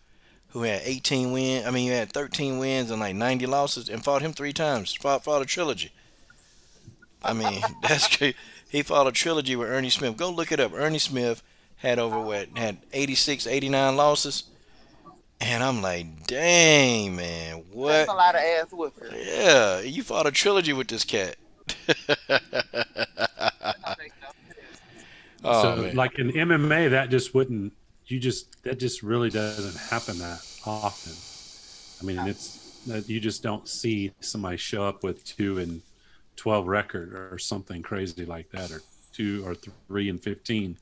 who had 18 wins. I mean, he had 13 wins and like 90 losses and fought him 3 times. Fought a trilogy. I mean, that's great. He fought a trilogy with Ernie Smith. Go look it up. Ernie Smith had 86, 89 losses. And I'm like, dang, man, That's what? a lot of ass whooping. Yeah, you fought a trilogy with this cat. That don't make no sense. Oh, So man. like in MMA, that just wouldn't, that just really doesn't happen that often. I mean, it's that you just don't see somebody show up with 2-12 record or something crazy like that, or 2 or 3-15.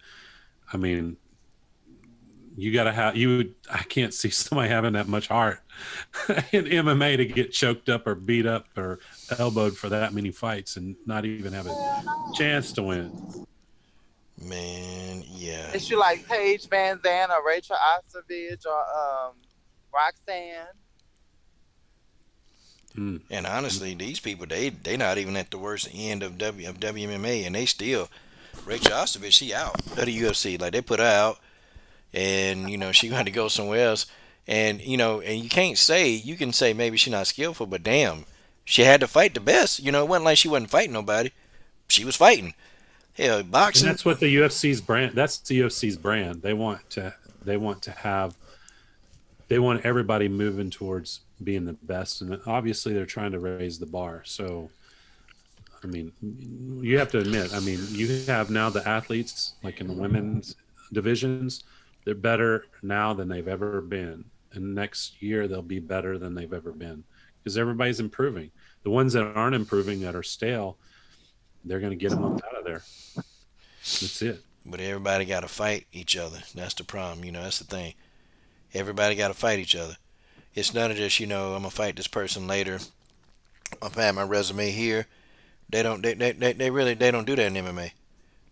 I mean, you got to have I can't see somebody having that much heart in MMA to get choked up or beat up or elbowed for that many fights and not even have a Hell no. chance to win. Man, yeah. It's you like Paige Van Zandt or Rachel Ostervich or Roxanne. Mm. And honestly, these people, they not even at the worst end of WMMA, and they still, Rachel Ostovich, she out of the UFC. Like, they put her out, and, she had to go somewhere else. And, and you can say maybe she's not skillful, but damn, she had to fight the best. It wasn't like she wasn't fighting nobody. She was fighting. Hell, And boxing. that's what the UFC's brand. That's the UFC's brand. They want everybody moving towards being the best, and obviously they're trying to raise the bar. So, I mean, you have to admit, I mean, you have now the athletes like in the women's divisions, they're better now than they've ever been, and next year they'll be better than they've ever been because everybody's improving. The ones that aren't improving, that are stale, they're going to get them up out of there. That's it. But everybody got to fight each other. That's the problem. That's the thing. Everybody got to fight each other. It's none of this, I'm going to fight this person later. I've had my resume here. They really, they don't do that in MMA.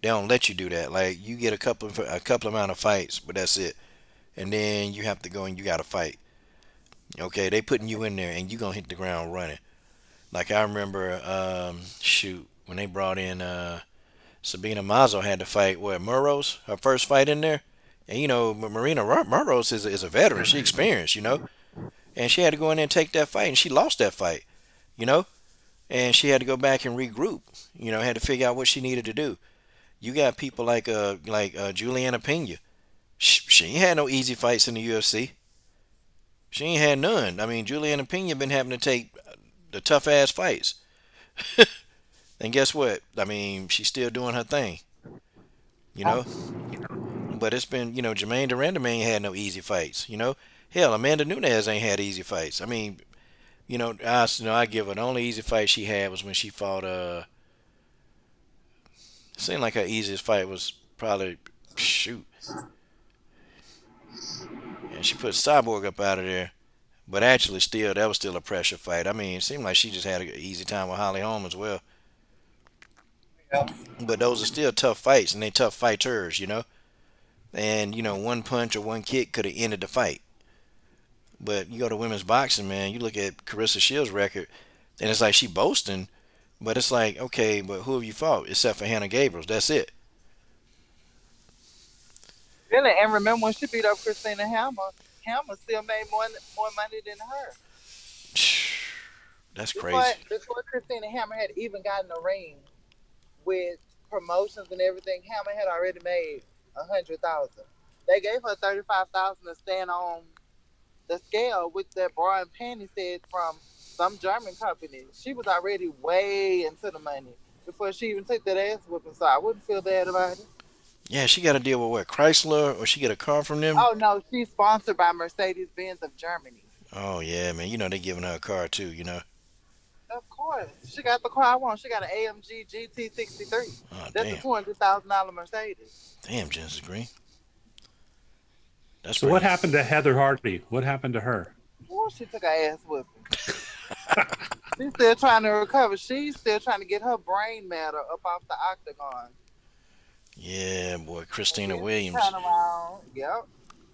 They don't let you do that. Like, you get a couple amount of fights, but that's it. And then you have to go and you got to fight. Okay, they putting you in there and you going to hit the ground running. Like, I remember, when they brought in Sabina Mazo had to fight, Murrows, her first fight in there. And, Marina Murrows is a veteran. She experienced, And she had to go in there and take that fight, and she lost that fight, you know? And she had to go back and regroup, had to figure out what she needed to do. You got people like Juliana Pena. She ain't had no easy fights in the UFC. She ain't had none. I mean, Juliana Pena been having to take the tough ass fights. And guess what? I mean, she's still doing her thing, you know. But it's been, Jermaine Durandam ain't had no easy fights, Hell, Amanda Nunes ain't had easy fights. I mean, I give her the only easy fight she had was when she fought. Seemed like her easiest fight was probably shoot, and she put Cyborg up out of there. But actually, still, that was still a pressure fight. I mean, it seemed like she just had an easy time with Holly Holm as well. Yeah. But those are still tough fights, and they tough fighters. And one punch or one kick could have ended the fight. But you go to women's boxing, man. You look at Carissa Shields' record, and it's like she boasting, but it's like, okay, but who have you fought except for Hannah Gabriels? That's it. Really, and remember when she beat up Christina Hammer? Hammer still made more money than her. That's Before crazy. before Christina Hammer had even gotten a ring with promotions and everything, Hammer had already made 100,000. They gave her 35,000 to stand on the scale with that bra and panty said from some German company. She was already way into the money. before she even took that ass whooping, so I wouldn't feel bad about it. Yeah, she got to deal with what, Chrysler, or she get a car from them. Oh no, she's sponsored by Mercedes Benz of Germany. Oh yeah, man. You know they giving her a car too. You know. Of course, she got the car I want. She got an AMG GT63. Oh That's a damn, $200,000 Mercedes. damn, Genesis Green. That's So what pretty. happened to Heather Hardy? What happened to her? Ooh, she took her ass whooping. She's still trying to recover. She's still trying to get her brain matter up off the octagon. Yeah, boy, And Christina then she Williams. turned around. Yep.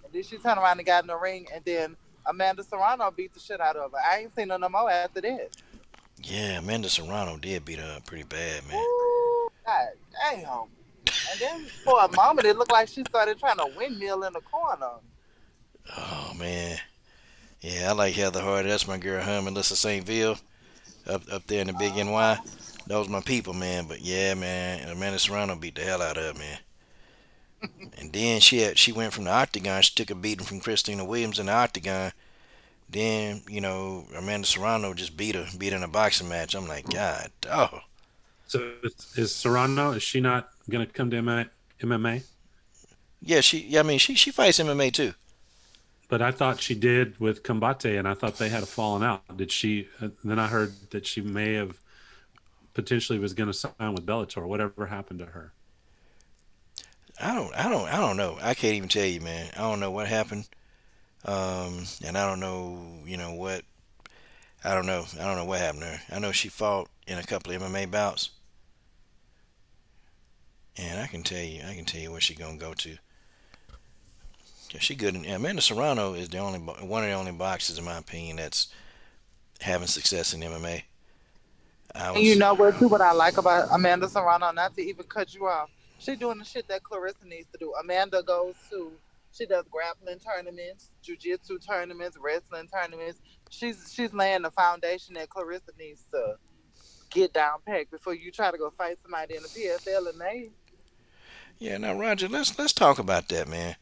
And then she turned around and got in the ring. And then Amanda Serrano beat the shit out of her. I ain't seen her no more after that. Yeah, Amanda Serrano did beat her up pretty bad, man. Ooh, God damn. And then for a moment, it looked like she started trying to windmill in the corner. Oh man. Yeah, I like Heather Hardy. That's my girl, her, Melissa St. Ville, up there in the Big NY. Those my people, man. But yeah, man, Amanda Serrano beat the hell out of her, man. And then she went from the octagon. She took a beating from Christina Williams in the octagon. Then Amanda Serrano just beat her in a boxing match. I'm like, God, oh So is Serrano? Is she not going to come to MMA? yeah. I mean, she fights MMA too. But I thought she did with Combate, and I thought they had a falling out. Did she? Then I heard that she may have potentially was going to sign with Bellator. Whatever happened to her? I don't know. I can't even tell you, man. I don't know what happened. And I don't know, what. I don't know. I don't know what happened to her. I know she fought in a couple of MMA bouts, and I can tell you where she gonna go to. Yeah, she good. Amanda Serrano is one of the only boxers, in my opinion, that's having success in MMA. I And you was, know what, too, what I like about Amanda Serrano, not to even cut you off, she doing the shit that Clarissa needs to do. Amanda she does grappling tournaments, jiu-jitsu tournaments, wrestling tournaments. She's laying the foundation that Clarissa needs to get down packed before you try to go fight somebody in the PFL and they. yeah. Now, Roger, let's talk about that, man.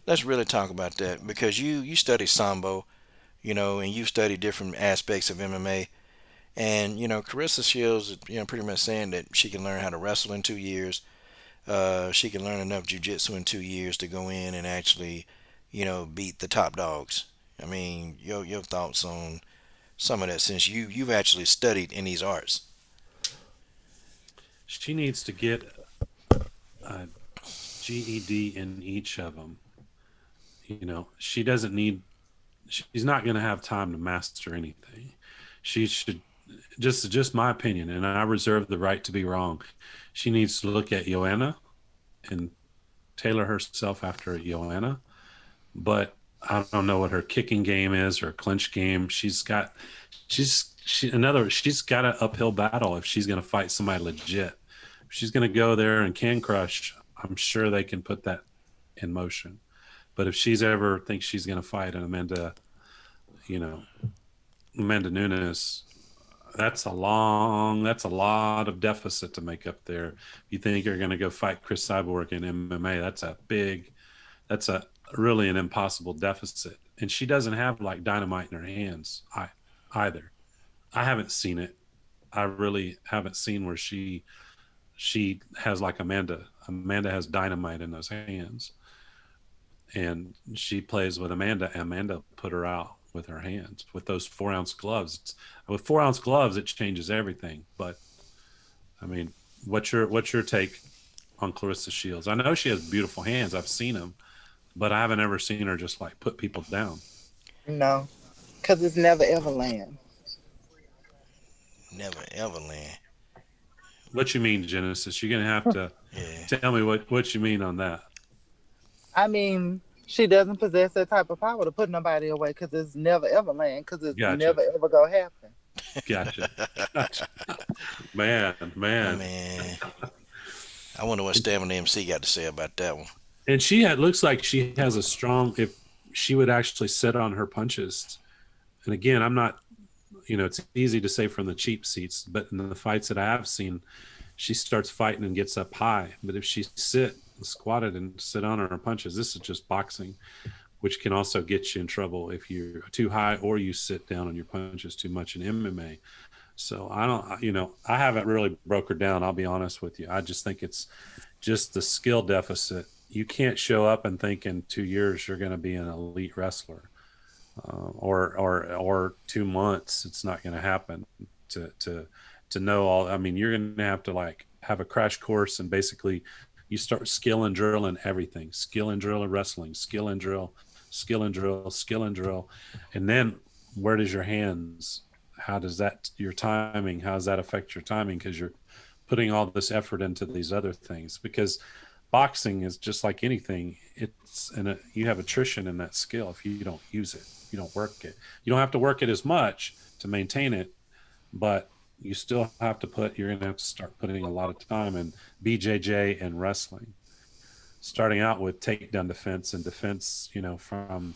Let's really talk about that because you study sambo, and you study different aspects of MMA. And Carissa Shields, pretty much saying that she can learn how to wrestle in 2 years. She can learn enough jujitsu in 2 years to go in and actually, beat the top dogs. I mean, your thoughts on some of that since you've actually studied in these arts. She needs to get a GED in each of them. She doesn't need. She's not going to have time to master anything. She should just my opinion, and I reserve the right to be wrong. She needs to look at Joanna and tailor herself after Joanna. But I don't know what her kicking game is or clinch game. She's got an uphill battle if she's going to fight somebody legit. If she's going to go there and can crush, I'm sure they can put that in motion. But if she's ever thinks she's going to fight an Amanda Nunes, that's a lot of deficit to make up there. If you think you're going to go fight Chris Cyborg in MMA, that's a really an impossible deficit. And she doesn't have like dynamite in her hands either. I haven't seen it. I really haven't seen where she has like Amanda. Amanda has dynamite in those hands. And she plays with Amanda. Amanda put her out with her hands with those 4-ounce gloves. With 4-ounce gloves, it changes everything. But I mean, what's your take on Clarissa Shields? I know she has beautiful hands. I've seen them, but I haven't ever seen her just like put people down. No, because it's never ever land. Never ever land. What you mean, Genesis? You're gonna have to Yeah. tell me what you mean on that. I mean, she doesn't possess that type of power to put nobody away because it's never ever land because it's Gotcha. never ever gonna happen. Gotcha. Man. Man. I wonder what Stamina MC got to say about that one. And looks like she has a strong, if she would actually sit on her punches. And again, I'm not, it's easy to say from the cheap seats, but in the fights that I have seen, she starts fighting and gets up high. But if she squatted and sit on her punches, this is just boxing, which can also get you in trouble if you're too high or you sit down on your punches too much in MMA. So I don't, I haven't really broke her down. I'll be honest with you. I just think it's just the skill deficit. You can't show up and think in 2 years you're going to be an elite wrestler, or 2 months. It's not going to happen. To know all. I mean, you're going to have to like have a crash course, and basically you start skill and drill and everything. Skill and drill and wrestling. Skill and drill. Skill and drill. Skill and drill, and then where does your hands? How does that your timing? How does that affect your timing? Because you're putting all this effort into these other things. Because boxing is just like anything. You have attrition in that skill if you don't use it. You don't work it. You don't have to work it as much to maintain it, but you still have to you're going to have to start putting a lot of time in BJJ and wrestling. Starting out with takedown defense and defense, from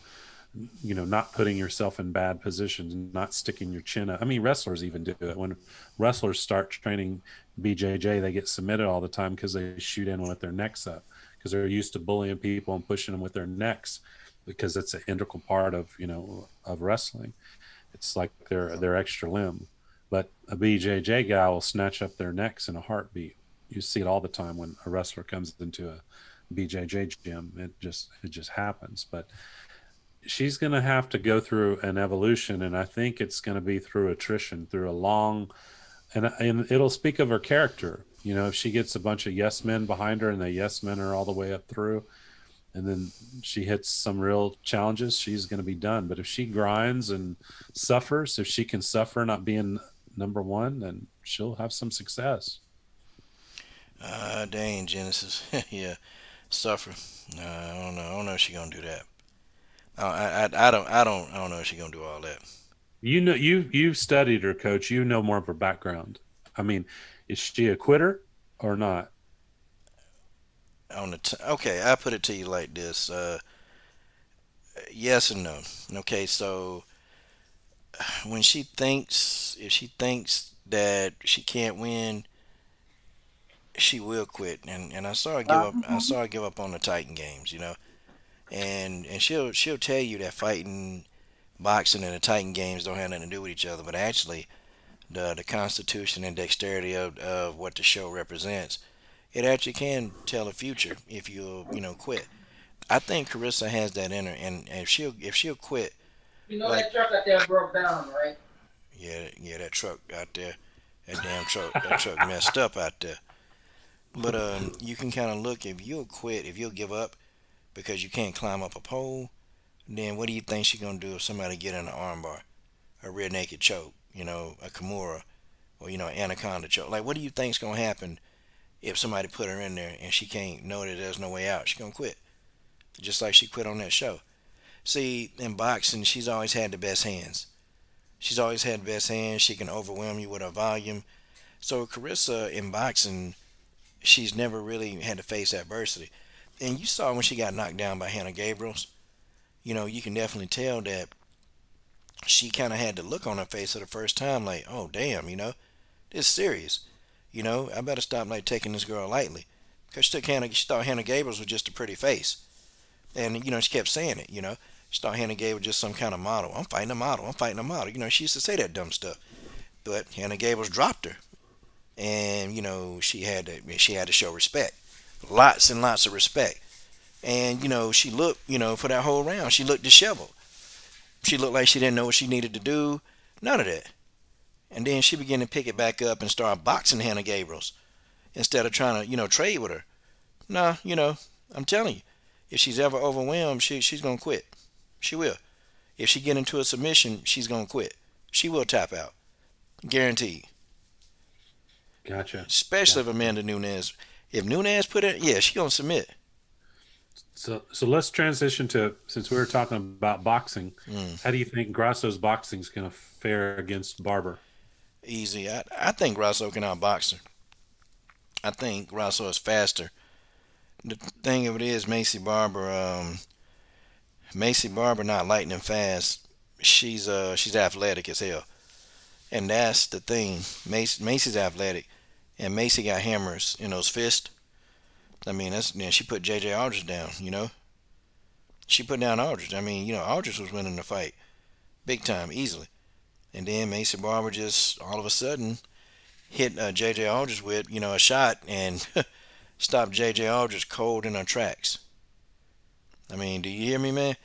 not putting yourself in bad positions, not sticking your chin up. I mean, wrestlers even do it. When wrestlers start training BJJ, they get submitted all the time because they shoot in with their necks up, because they're used to bullying people and pushing them with their necks, because it's an integral part of of wrestling. It's like their extra limb. But a BJJ guy will snatch up their necks in a heartbeat. You see it all the time when a wrestler comes into a BJJ gym. It just happens. But she's going to have to go through an evolution, and I think it's going to be through attrition, through a long, and it'll speak of her character. If she gets a bunch of yes men behind her and the yes men are all the way up through, and then she hits some real challenges, she's going to be done. But if she grinds and suffers, if she can suffer not being number one, then she'll have some success. Dang, Genesis. Yeah, suffer. I don't know. I don't know if she's gonna do that. I don't know if she's gonna do all that. You've studied her, coach. You know more of her background. I mean, is she a quitter or not? Okay, I put it to you like this. Yes and no. Okay, so if she thinks that she can't win, she will quit. And I saw her give up. I saw her give up on the Titan games. And she'll tell you that fighting, boxing, and the Titan games don't have nothing to do with each other. But actually, the constitution and dexterity of what the show represents, it actually can tell the future if you quit. I think Carissa has that in her, and if she'll quit, like, that truck out there broke down, right? yeah, that truck out there, that truck messed up out there. But you can kind of look, if you'll quit, if you'll give up because you can't climb up a pole, then what do you think she's gonna do if somebody get in an armbar, a rear naked choke, a Kimura, or an anaconda choke? Like, what do you think's gonna happen if somebody put her in there and she can't know that there's no way out? She's gonna quit, just like she quit on that show. See, in boxing, she's always had the best hands. She's always had the best hands. She can overwhelm you with her volume. So Carissa in boxing, she's never really had to face adversity. And you saw when she got knocked down by Hannah Gabriels, you can definitely tell that she kind of had the look on her face for the first time, like, oh damn, this is serious. I better stop like taking this girl lightly, because she thought Hannah Gabriels was just a pretty face, and she kept saying it. She thought Hannah Gabriels was just some kind of model. I'm fighting a model. I'm fighting a model. She used to say that dumb stuff, but Hannah Gabriels dropped her, and she had to show respect, lots and lots of respect. And she looked, for that whole round, she looked disheveled. She looked like she didn't know what she needed to do. None of that. And then she began to pick it back up and start boxing Hannah Gabriels instead of trying to, trade with her. Nah, I'm telling you, if she's ever overwhelmed, she's gonna quit. She will. If she get into a submission, she's gonna quit. She will tap out, guaranteed. Gotcha. Especially Gotcha. if Amanda Nunes. If Nunes put it, yeah, she gonna submit. So let's transition to, since we were talking about boxing, how do you think Grasso's boxing is going to fare against Barber? Easy. I think Grasso can outbox her. I think Grasso is faster. The thing of it is, Macy Barber not lightning fast. She's athletic as hell, and that's the thing. Macy's athletic, and Macy got hammers in those fists. I mean, she put J.J. Aldridge down. She put down Aldridge. I mean, Aldridge was winning the fight big time, easily. And then Macy Barber just all of a sudden hit J.J. Aldridge with a shot and stopped J.J. Aldridge cold in her tracks. I mean, do you hear me, man?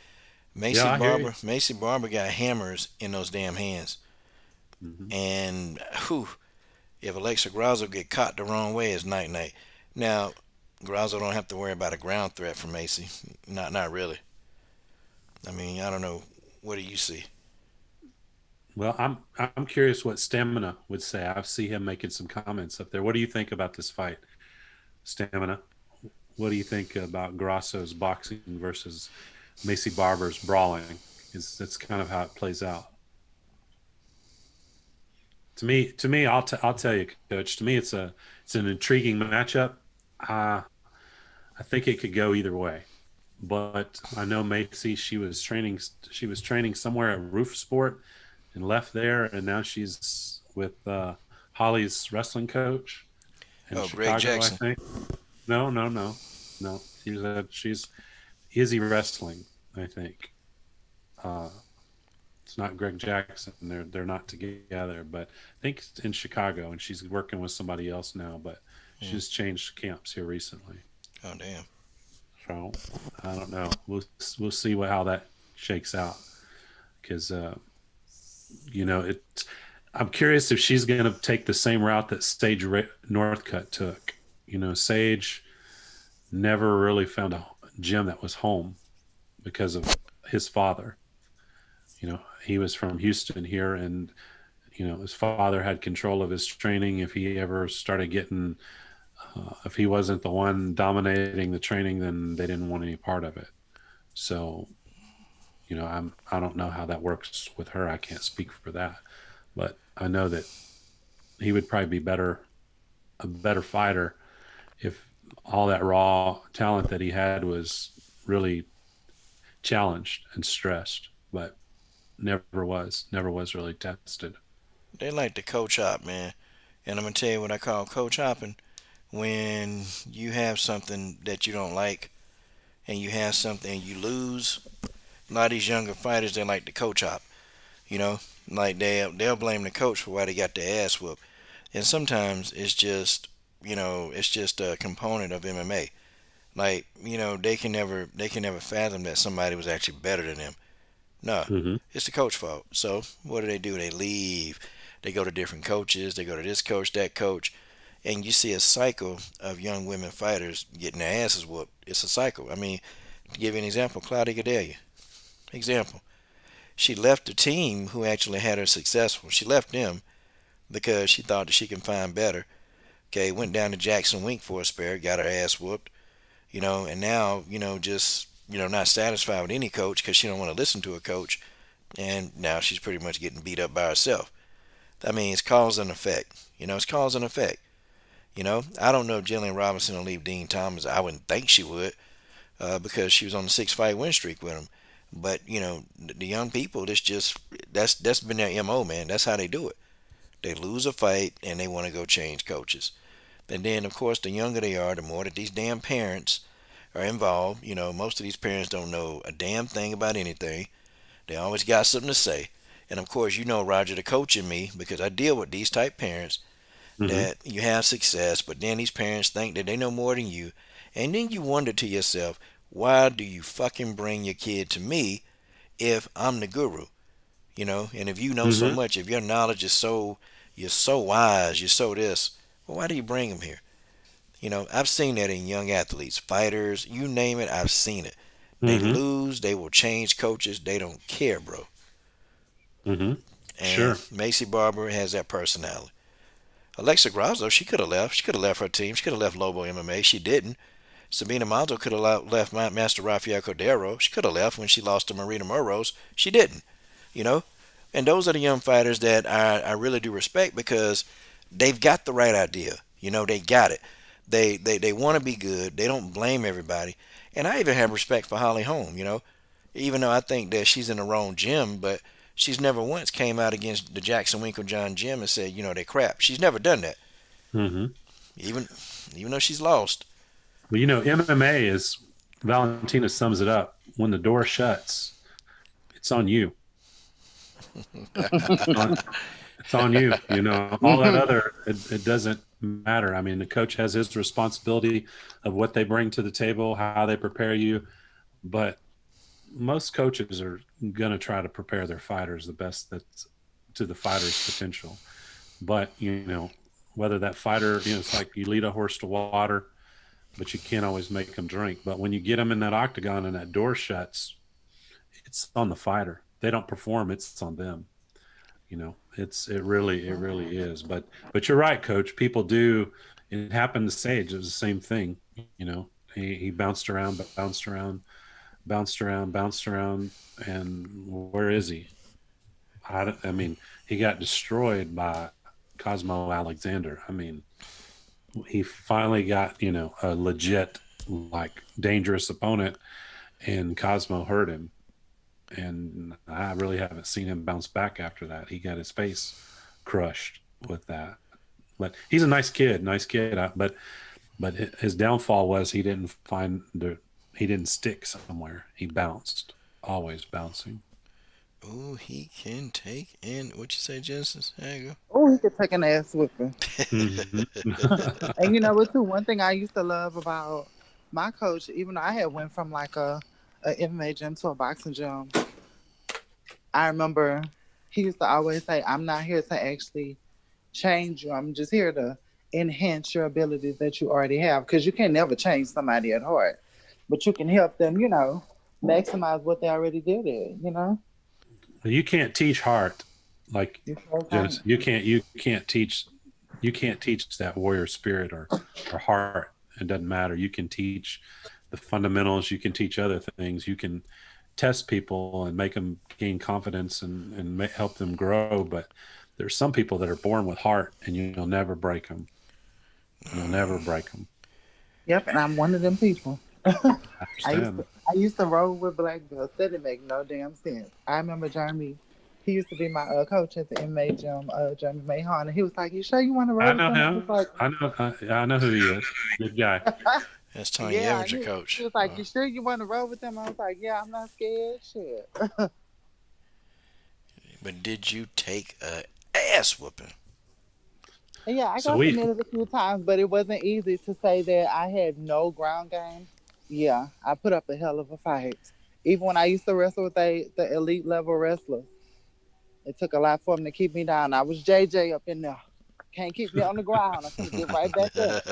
Yeah, I hear you. Macy Barber got hammers in those damn hands. Hmm. And whew, if Alexa Grasso get caught the wrong way, it's night night. Now, Grasso don't have to worry about a ground threat from Macy. Not really. I mean, I don't know. What do you see? Well, I'm curious what Stamina would say. I see him making some comments up there. What do you think about this fight, Stamina? What do you think about Grasso's boxing versus Macy Barber's brawling? Is that's kind of how it plays out. To me, I'll tell you, Coach. To me, it's an intriguing matchup. Uh, I think it could go either way. But I know Macy. She was training somewhere at Roof Sport and left there, and now she's with Holly's wrestling coach in Oh, Greg Chicago, I Jackson. think. No, no, no, no. She's Izzy Wrestling, I think. Uh, it's not Greg Jackson. They're not together, but I think it's in Chicago, and she's working with somebody else now. But Hmm. she's changed camps here recently, Oh, damn. so I don't know. We'll see how that shakes out because it. I'm curious if she's going to take the same route that Sage Northcutt took. Sage never really found a gym that was home because of his father. He was from Houston here, and his father had control of his training. If he ever started getting, if he wasn't the one dominating the training, then they didn't want any part of it. So, I don't know how that works with her. I can't speak for that, but I know that he would probably be a better fighter if all that raw talent that he had was really challenged and stressed, but never was really tested. They like to coach hop, man. And I'm gonna tell you what I call coach hopping. When you have something that you don't like, and you have something and you lose, a lot of these younger fighters they like to coach hop. You know, like they'll blame the coach for why they got their ass whooped. And sometimes it's just a component of MMA. Like they can never fathom that somebody was actually better than them. No, Mm-hmm. it's the coach fault. So what do? They leave. They go to different coaches. They go to this coach, that coach, and you see a cycle of young women fighters getting their asses whooped. It's a cycle. I mean, to give you an example, Claudia Gadelia. Example. She left the team who actually had her successful. She left them because she thought that she can find better. Okay, went down to Jackson Wink for a spare, got her ass whooped, and now, just, not satisfied with any coach because she don't want to listen to a coach, and now she's pretty much getting beat up by herself. I mean, it's cause and effect. It's cause and effect. I don't know if Jillian Robinson will leave Dean Thomas. I wouldn't think she would because she was on the 6 fight win streak with him. But the young people, that's been their mo, man. That's how they do it. They lose a fight and they want to go change coaches. And then, of course, the younger they are, the more that these damn parents are involved. Most of these parents don't know a damn thing about anything. They always got something to say. And of course, Roger, the coach in me, because I deal with these type parents Mm-hmm. that you have success, but then these parents think that they know more than you. And then you wonder to yourself, why do you fucking bring your kid to me if I'm the guru? And if you know so Mm-hmm. much, if your knowledge is you're so wise, you're so this, well, why do you bring them here? I've seen that in young athletes, fighters, you name it, I've seen it. They Mm-hmm. lose, they will change coaches, they don't care, bro. Mm-hmm. And Sure. Macy Barber has that personality. Alexa Grasso, she could have left. She could have left her team. She could have left Lobo MMA. She didn't. Sabina Mazo could have left Master Rafael Cordero. She could have left when she lost to Marina Moros. She didn't. You know, and those are the young fighters that I really do respect because they've got the right idea. They got it. They want to be good. They don't blame everybody. And I even have respect for Holly Holm. Even though I think that she's in the wrong gym, but she's never once came out against the Jackson Winklejohn gym and said, they crap. She's never done that. Mm-hmm. Even even though she's lost. Well, MMA is Valentina sums it up. When the door shuts, it's on you. It's on you. You know, all that other it doesn't matter. I mean, the coach has his responsibility of what they bring to the table, how they prepare you, but most coaches are going to try to prepare their fighters the best that's to the fighter's potential. But you know, whether that fighter, you know, it's like you lead a horse to water, but you can't always make them drink. But when you get them in that octagon and that door shuts, it's on the fighter. They don't perform, it's on them. You know, it really is. But you're right, coach. People do. It happened to Sage. It was the same thing. You know, he bounced around, but bounced around, and where is he? I mean, he got destroyed by Cosmo Alexander. I mean, he finally got, you know, a legit, like, dangerous opponent, and Cosmo hurt him. And I really haven't seen him bounce back after that. He got his face crushed with that. But he's a nice kid, but his downfall was he didn't stick somewhere. He bounced, always bouncing. Oh, he can take in what you say, Genesis? There you go. Oh, he could take an ass whipping. Mhm. And you know what, too? One thing I used to love about my coach, even though I had went from like a MMA gym to a boxing gym, I remember he used to always say, I'm not here to actually change you. I'm just here to enhance your abilities that you already have. Because you can never change somebody at heart. But you can help them, you know, maximize what they already did it, you know? You can't teach heart, like You sure Genesis. can. You can't teach that warrior spirit or heart. It doesn't matter. You can teach the fundamentals. You can teach other things. You can test people and make them gain confidence and help them grow. But there's some people that are born with heart, and you'll never break them. You'll never break them. Yep, and I'm one of them people. I I understand. used to roll with black belts. That didn't make no damn sense. I remember Jeremy. He used to be my coach at the MMA gym, Jeremy Mahon, and he was like, "You sure you want to roll I with know him?" I was him. like, I know who he is. Good guy. That's Tony "Yeah." Evans, your coach. He was like, "You sure you want to roll with him?" I was like, "Yeah, I'm not scared." Shit. But did you take a ass whooping? And yeah, I So got we submitted a few times, but it wasn't easy to say that I had no ground game. Yeah, I put up a hell of a fight. Even when I used to wrestle with the elite level wrestlers, it took a lot for them to keep me down. I was JJ up in there. Can't keep me on the ground. I couldn't get right back up.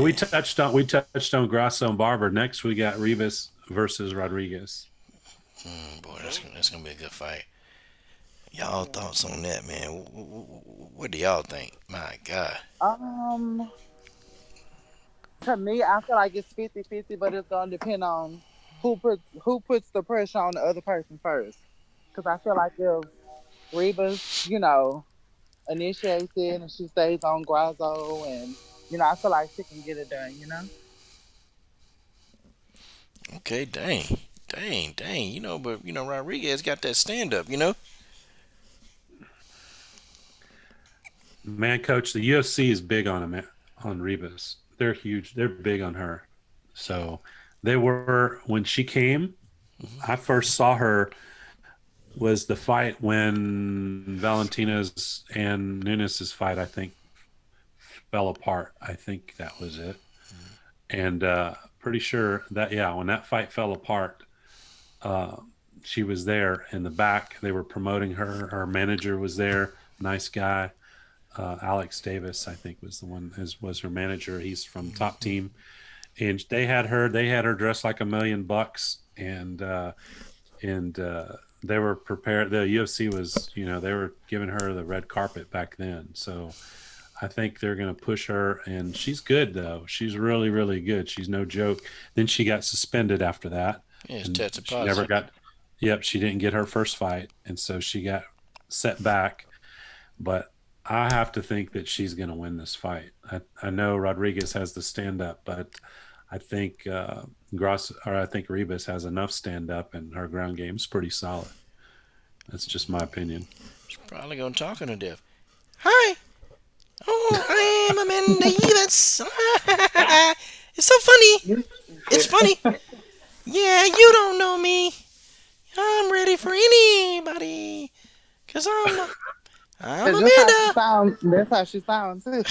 we touched on Grasso and Barber. Next we got Ribas versus Rodriguez. Boy, that's gonna be a good fight. Y'all thoughts on that, man? What do y'all think? My God. um, to me, I feel like it's 50-50, but it's gonna depend on who puts the pressure on the other person first. Because I feel like if Ribas, you know, initiates it and she stays on Grasso, and you know, I feel like she can get it done. You know. Okay, dang. But Rodriguez got that stand up. Man, coach, the UFC is big on him, on Ribas. They're huge. They're big on her. So they were when she came. I first saw her was the fight when Valentina's and Nunes's fight, I think, fell apart. I think that was it. And pretty sure that, yeah, when that fight fell apart, she was there in the back. They were promoting her. Her manager was there. Nice guy. Alex Davis, I think, was her manager. He's from Top Team. And they had her dressed like $1,000,000, and they were prepared. The UFC was, they were giving her the red carpet back then. So I think they're going to push her, and she's good though. She's really, really good. She's no joke. Then she got suspended after that. Yeah, it's And tested she never positive. she didn't get her first fight, and so she got set back. But I have to think that she's going to win this fight. I know Rodriguez has the stand up, but I think Ribas has enough stand up, and her ground game's pretty solid. That's just my opinion. She's probably gonna talk her to death. Hi. Oh, I am Amanda Davis. It's so funny. It's funny. Yeah, you don't know me. I'm ready for anybody. Cause I'm Cause Amanda. that's how she sounds too.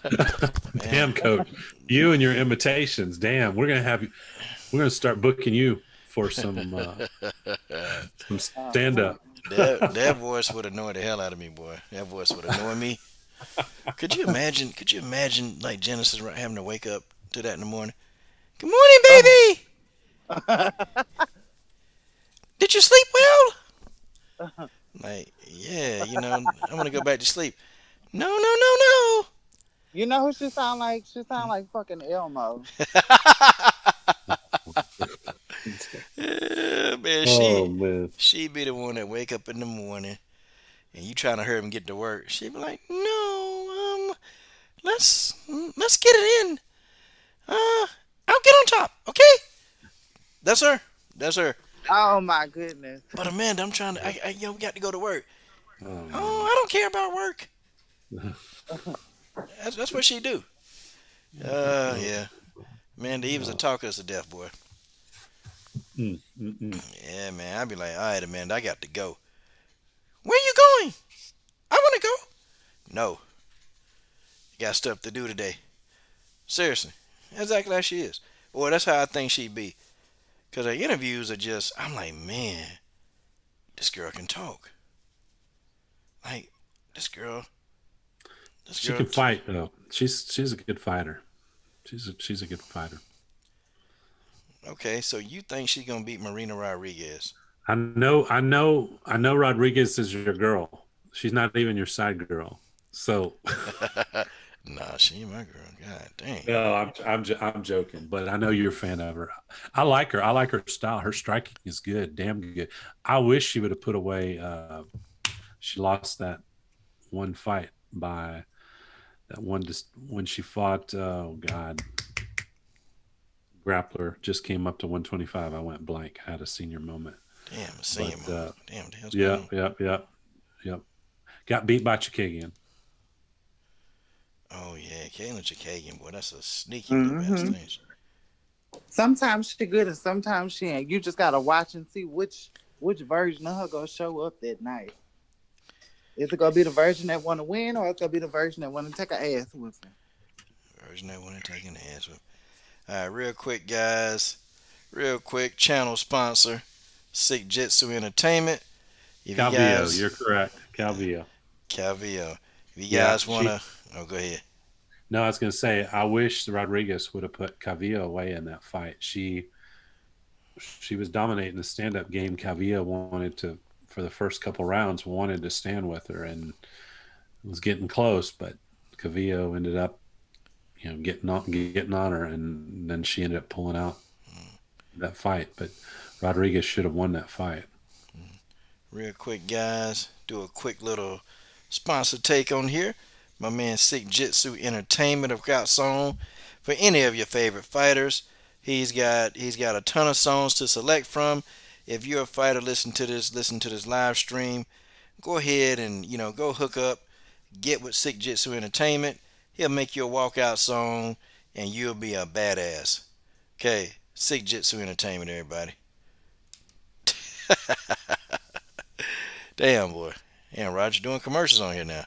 Man, Damn, coach, you and your imitations. Damn, we're gonna start booking you for some stand up. that voice would annoy the hell out of me, boy. That voice would annoy me. Could you imagine? Could you imagine like Genesis having to wake up to that in the morning? Good morning, Oh. baby. Did you sleep well? Like, yeah, I'm gonna go back to sleep. No, no, no, You know who she sound like? She sound like fucking Elmo. no. Man, Oh man, she be the one that wake up in the morning and you trying to hurry and get to work. She be like, no, let's get it in. I'll get on top, okay? That's her. That's her. Oh my goodness. But Amanda, I'm trying to. We got to go to work. oh, Oh, I don't care about work. That's what she do. Yeah. Man, the Eva's a talker as a deaf boy. Yeah, man. I'd be like, all right, Amanda, I got to go. Where you going? I want to go. No. Got stuff to do today. Seriously. Exactly like she is. Or that's how I think she'd be. Because her interviews are just, I'm like, man, this girl can talk. Like, this girl. she can fight though. She's a good fighter. She's a good fighter. Okay, so you think she's going to beat Marina Rodriguez? I know Rodriguez is your girl. She's not even your side girl. So Nah, she ain't my girl. God dang. no, I'm joking, but I know you're a fan of her. I like her. I like her style. Her striking is good, damn good. I wish she would have put away. She lost that one fight by that one when she fought. Oh God, grappler just came up to 125. I went blank. I had a senior moment. Damn, a senior moment. Damn, the hell's Yeah, going on? yep. Got beat by Chikagian. Oh, yeah, Kaylin Chikagian, boy, that's a sneaky little bastard. Sometimes she good and sometimes she ain't. You just gotta watch and see which version of her gonna show up that night. Is it gonna be the version that want to win, or it's gonna be the version that want to take her ass with her? Version that want to take an ass with. All right, real quick, guys. Real quick, channel sponsor, Sick Jitsu Entertainment. If Calvillo, you're correct. Calvillo. Calvillo. If you guys want to... Oh, go ahead. No, I was going to say, I wish Rodriguez would have put Calvillo away in that fight. She was dominating the stand-up game. Calvillo wanted to, for the first couple rounds, wanted to stand with her and was getting close, but Calvillo ended up, getting on her, and then she ended up pulling out that fight. But Rodriguez should have won that fight. Real quick, guys, do a quick little sponsor take on here. My man Sick Jitsu Entertainment have got song for any of your favorite fighters. He's got a ton of songs to select from. If you're a fighter, listen to this live stream. Go ahead and go hook up, get with Sick Jitsu Entertainment. He'll make you a walkout song, and you'll be a badass. Okay, Sick Jitsu Entertainment, everybody. Damn, boy. Damn, Roger, doing commercials on here now.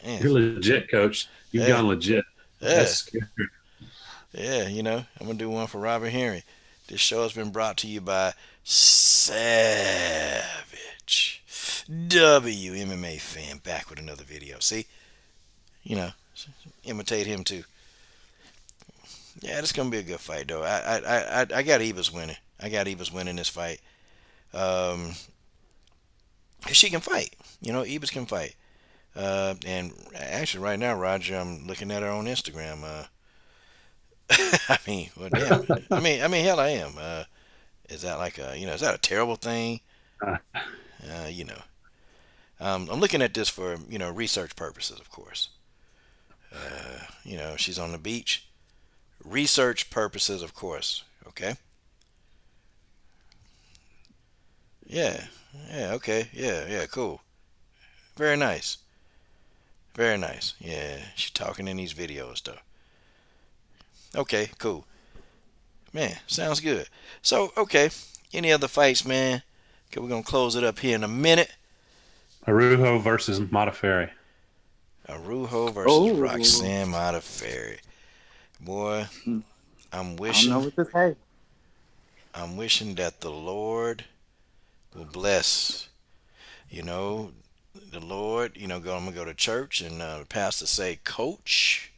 You're legit, Coach. You've gone legit. Yeah. That's scary. Yeah, I'm going to do one for Robert Henry. This show has been brought to you by Savage WMMA fan, back with another video. See? Imitate him too. Yeah, this is going to be a good fight, though. I got Eva's winning. I got Eva's winning this fight. She can fight. Eva's can fight. And actually, right now, Roger, I'm looking at her on Instagram. I mean, well, damn. I mean, hell, I am. Is that like is that a terrible thing? I'm looking at this for research purposes, of course. She's on the beach. Research purposes, of course. Okay. Yeah. Yeah. Okay. Yeah. Cool. Very nice. Very nice. Yeah, she's talking in these videos, though. Okay, cool. Man, sounds good. So, okay, Any other fights, man? Okay, we're gonna close it up here in a minute. Arujo versus Modafferi. Arujo versus Oh, Roxanne Modafferi. Boy, I'm I don't know wishing, what to say. I'm wishing that the Lord will bless. You know, the Lord. I'm gonna go to church, and the pastor say, "Coach,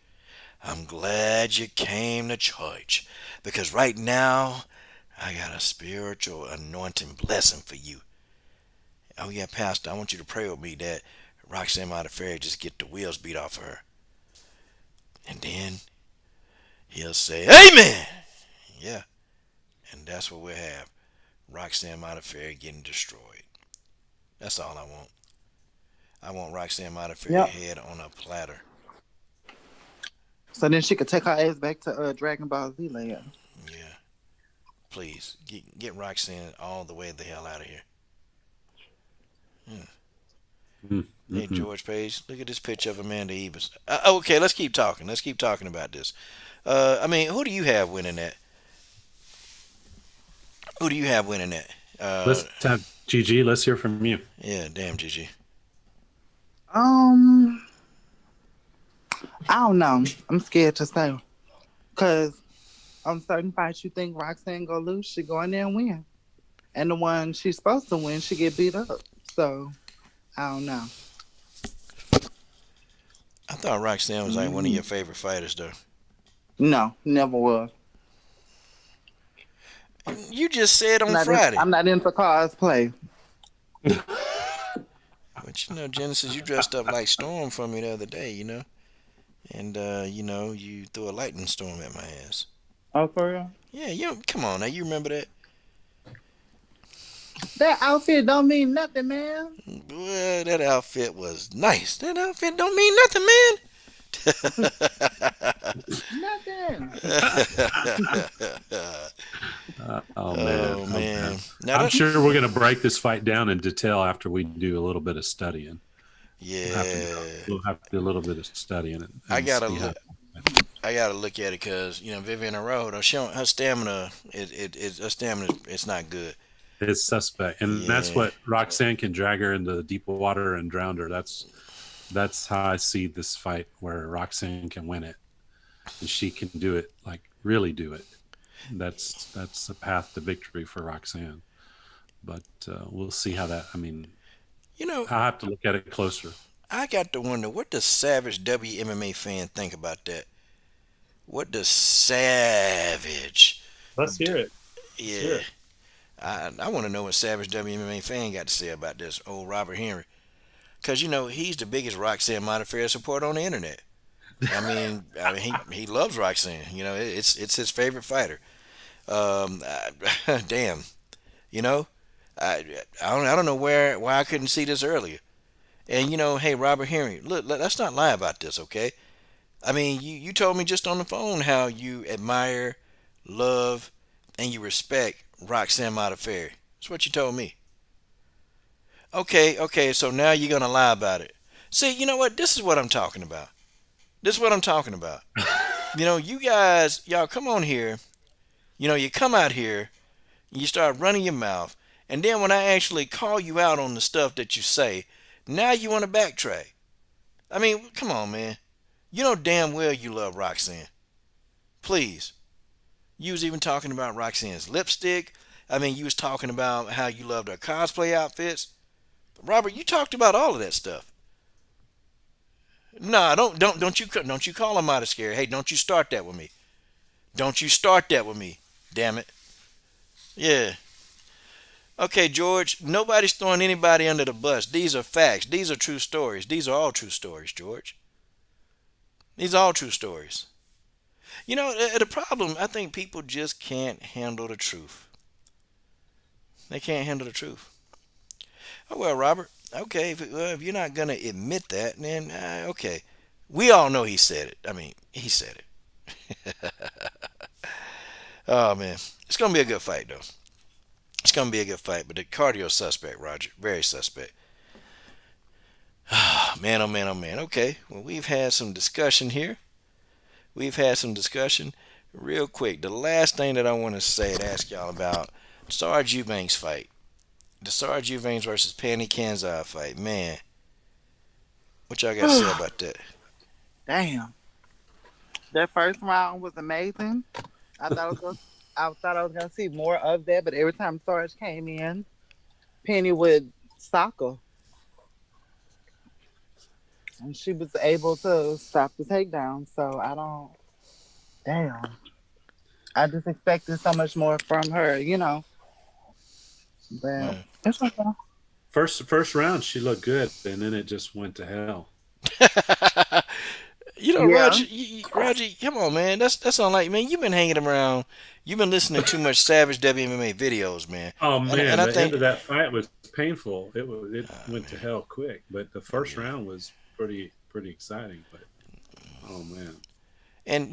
I'm glad you came to church because right now I got a spiritual anointing blessing for you." Oh yeah, Pastor, I want you to pray with me that Roxanne Modafferi just get the wheels beat off her, and then he'll say, "Amen." Yeah, and that's what we'll have. Roxanne Modafferi getting destroyed. That's all I want. I want Roxanne Modafferi Yep. head on a platter. So then she could take her ass back to Dragon Ball Z later. Yeah, please get Roxanne all the way the hell out of here. Hey, Mm-hmm. George Page, look at this picture of Amanda Ebers. Okay, let's keep talking. Let's keep talking about this. Who do you have winning that? Who do you have winning that? Let's have Gigi. Let's hear from you. Yeah, damn, Gigi. Um, I don't know. I'm scared to say. Because on certain fights, you think Roxanne go lose, she go in there and win. And the one she's supposed to win, she get beat up. So, I don't know. I thought Roxanne was like one of your favorite fighters, though. No, never was. You just said on I'm Friday. not into cosplay. But Genesis, you dressed up like Storm for me the other day, and you threw a lightning storm at my ass. Oh, for real? Yeah, come on now, you remember that? That outfit don't mean nothing, man. Boy, that outfit was nice. That outfit don't mean nothing, Nothing. Oh man, Oh man. I'm sure we're going to break this fight down in detail after we do a little bit of studying. Yeah. We'll have to do a little bit of studying. And I gotta see how- look. I gotta look at it because Vivian Araújo, her stamina, her stamina, it's not good. It's suspect, and that's Yeah. what Roxanne can drag her into the deep water and drown her. That's how I see this fight, where Roxanne can win it, and she can do it, like really do it. That's a path to victory for Roxanne. But we'll see how that. I mean, I'll have to look at it closer. I got to wonder what does Savage WMMA fan think about that? What does Savage? Let's hear it. Yeah. Sure. I want to know what Savage WMMA fan got to say about this old Robert Henry. Because, he's the biggest Roxanne Modafferi supporter on the internet. I mean he loves Roxanne. It's his favorite fighter. Damn. I don't know why I couldn't see this earlier. And, hey, Robert Henry, look, let's not lie about this, okay? I mean, you told me just on the phone how you admire, love, and you respect Roxanne Modafferi. That's what you told me. Okay, so now you're going to lie about it. See, you know what? This is what I'm talking about. You guys, y'all come on here. You come out here, you start running your mouth, and then when I actually call you out on the stuff that you say, now you want to backtrack. I mean, come on, man. You know damn well you love Roxanne. Please. You was even talking about Roxanne's lipstick. I mean, you was talking about how you loved her cosplay outfits. Robert, you talked about all of that stuff. Nah, don't you call him out of scare. Hey, don't you start that with me. Don't you start that with me. Damn it. Yeah. Okay, George, nobody's throwing anybody under the bus. These are facts. These are true stories. These are all true stories, George. These are all true stories. The problem, I think people just can't handle the truth. They can't handle the truth. Oh, well, Robert, okay, if you're not going to admit that, then, okay. We all know he said it. I mean, he said it. Oh, man. It's going to be a good fight, though. It's going to be a good fight, but the cardio suspect, Roger. Very suspect. Oh, man, oh, man, oh, man. Okay, well, we've had some discussion here. Real quick, the last thing that I want to say and ask y'all about Sarge Eubanks fight. The Sarge Eubanks versus Penny Kanzai fight. Man, what y'all got to say about that? Damn. That first round was amazing. I thought I was gonna see more of that, but every time Sarge came in, Penny would sock her. And she was able to stop the takedown. So I don't damn. I just expected so much more from her, But Man. it's okay. First round, she looked good, and then it just went to hell. Yeah. Yeah. Roger, come on, man. That's not like, man. You've been hanging around. You've been listening to too much Savage WMMA videos, man. Oh man, and I the think end of that fight was painful. It went to hell quick, but the first round was pretty exciting. But oh man, And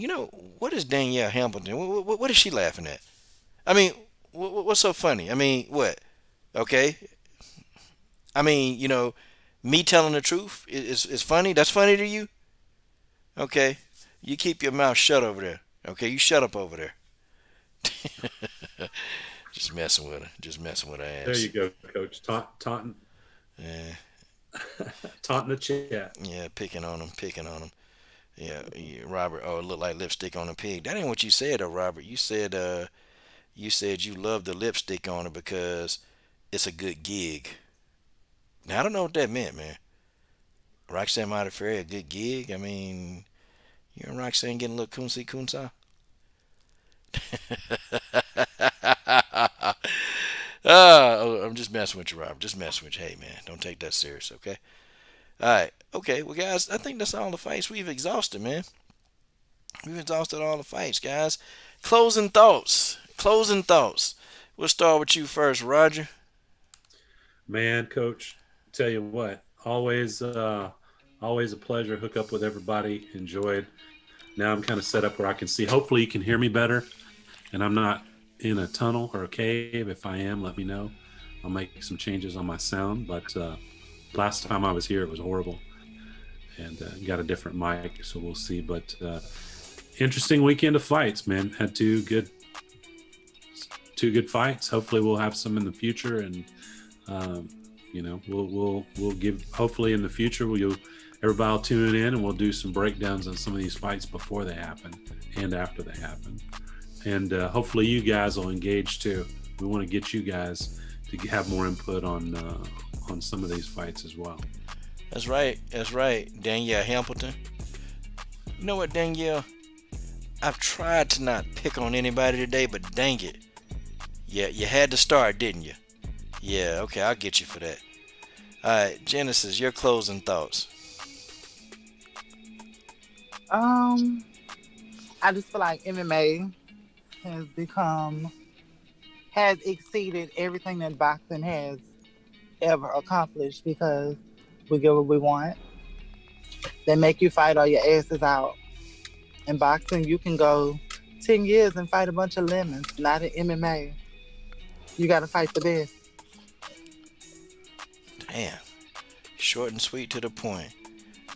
what is Danielle Hamilton? What is she laughing at? I mean, what's so funny? I mean, what? Okay. I mean, me telling the truth is funny. That's funny to you. Okay. You keep your mouth shut over there. Okay. You shut up over there. Just messing with her. Just messing with her ass. there you go, Coach. Taunting Yeah. taunting the chat. Yeah. Picking on him. Yeah. Robert. Oh, it looked like lipstick on a pig. That ain't what you said, though, Robert. You said you love the lipstick on her because it's a good gig. Now I don't know what that meant, man. Roxanne Modafferi, a good gig. I mean, you and Roxanne getting a little kunsa. I'm just messing with you, Robert. Just messing with you. Hey, man, don't take that serious, okay? All right. Okay, well, guys, I think that's all the fights we've exhausted, man. We've exhausted all the fights, guys. Closing thoughts. We'll start with you first, Roger. Man, Coach, tell you what, always a pleasure. Hook up with everybody. Enjoyed. Now I'm kind of set up where I can see. Hopefully, you can hear me better, and I'm not in a tunnel or a cave. If I am, let me know. I'll make some changes on my sound. But last time I was here, it was horrible, and got a different mic, so we'll see. But interesting weekend of fights, man. Had two good fights. Hopefully, we'll have some in the future, and we'll give. Hopefully, in the future, everybody will tune in, and we'll do some breakdowns on some of these fights before they happen and after they happen. And hopefully you guys will engage too. We want to get you guys to have more input on some of these fights as well. That's right. Danielle Hamilton. You know what, Danielle? I've tried to not pick on anybody today, but dang it. Yeah, you had to start, didn't you? Yeah, okay, I'll get you for that. All right, Genesis, your closing thoughts. I just feel like MMA has exceeded everything that boxing has ever accomplished because we get what we want. They make you fight all your asses out. In boxing, you can go 10 years and fight a bunch of lemons. Not in MMA. You got to fight the best. Damn. Short and sweet to the point.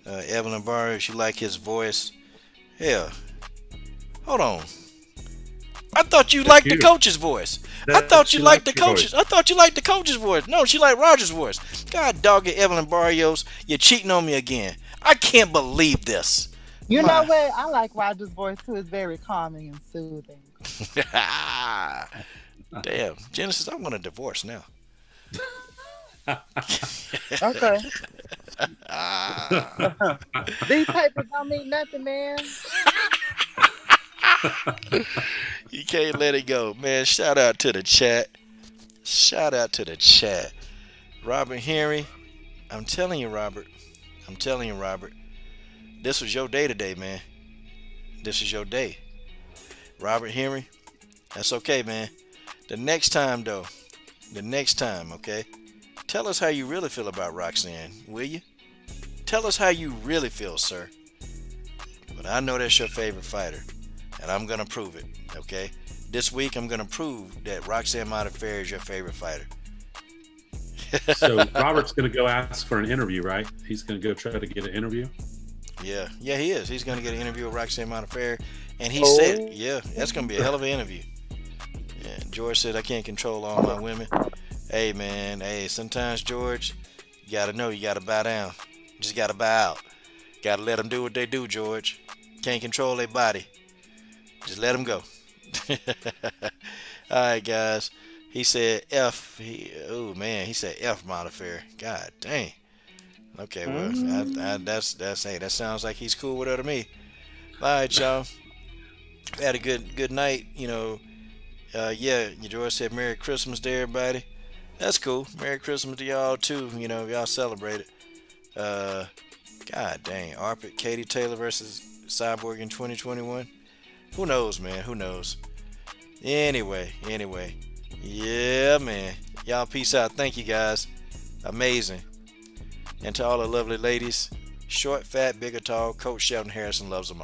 Evelyn Barber, you like his voice. Hell. Hold on. I thought you liked the coach's voice. I thought you liked the coach's voice. No, she liked Roger's voice. God dog it, Evelyn Barrios. You're cheating on me again. I can't believe this. You know what? I like Roger's voice too. It's very calming and soothing. Damn. Genesis, I want a divorce now. Okay. These papers don't mean nothing, man. You can't let it go, man. Shout out to the chat. Robert Henry, I'm telling you, Robert. This was your day today, man. This is your day. Robert Henry, that's okay, man. The next time, okay? Tell us how you really feel about Roxanne, will you? Tell us how you really feel, sir. But I know that's your favorite fighter, and I'm going to prove it, okay? This week, I'm going to prove that Roxanne Modafferi is your favorite fighter. So Robert's going to go ask for an interview, right? He's going to go try to get an interview? Yeah, he is. He's going to get an interview with Roxanne Modafferi, and he said, yeah, that's going to be a hell of an interview. Yeah, George said I can't control all my women. Hey man, hey, sometimes George, you gotta know you gotta bow down. You just gotta bow out. Gotta let them do what they do, George. Can't control their body. Just let them go. All right, guys. He said F. Oh man, he said F Modafferi. God dang. Okay, well, hey, that sounds like he's cool with her to me. All right, y'all. Had a good night. Yeah, George said Merry Christmas to everybody. That's cool. Merry Christmas to y'all too. Y'all celebrate it. God dang, Arpit, Katie Taylor versus Cyborg in 2021. Who knows, man? Who knows? Anyway. Yeah, man. Y'all peace out. Thank you, guys. Amazing. And to all the lovely ladies, short, fat, big or tall, Coach Sheldon Harrison loves them all.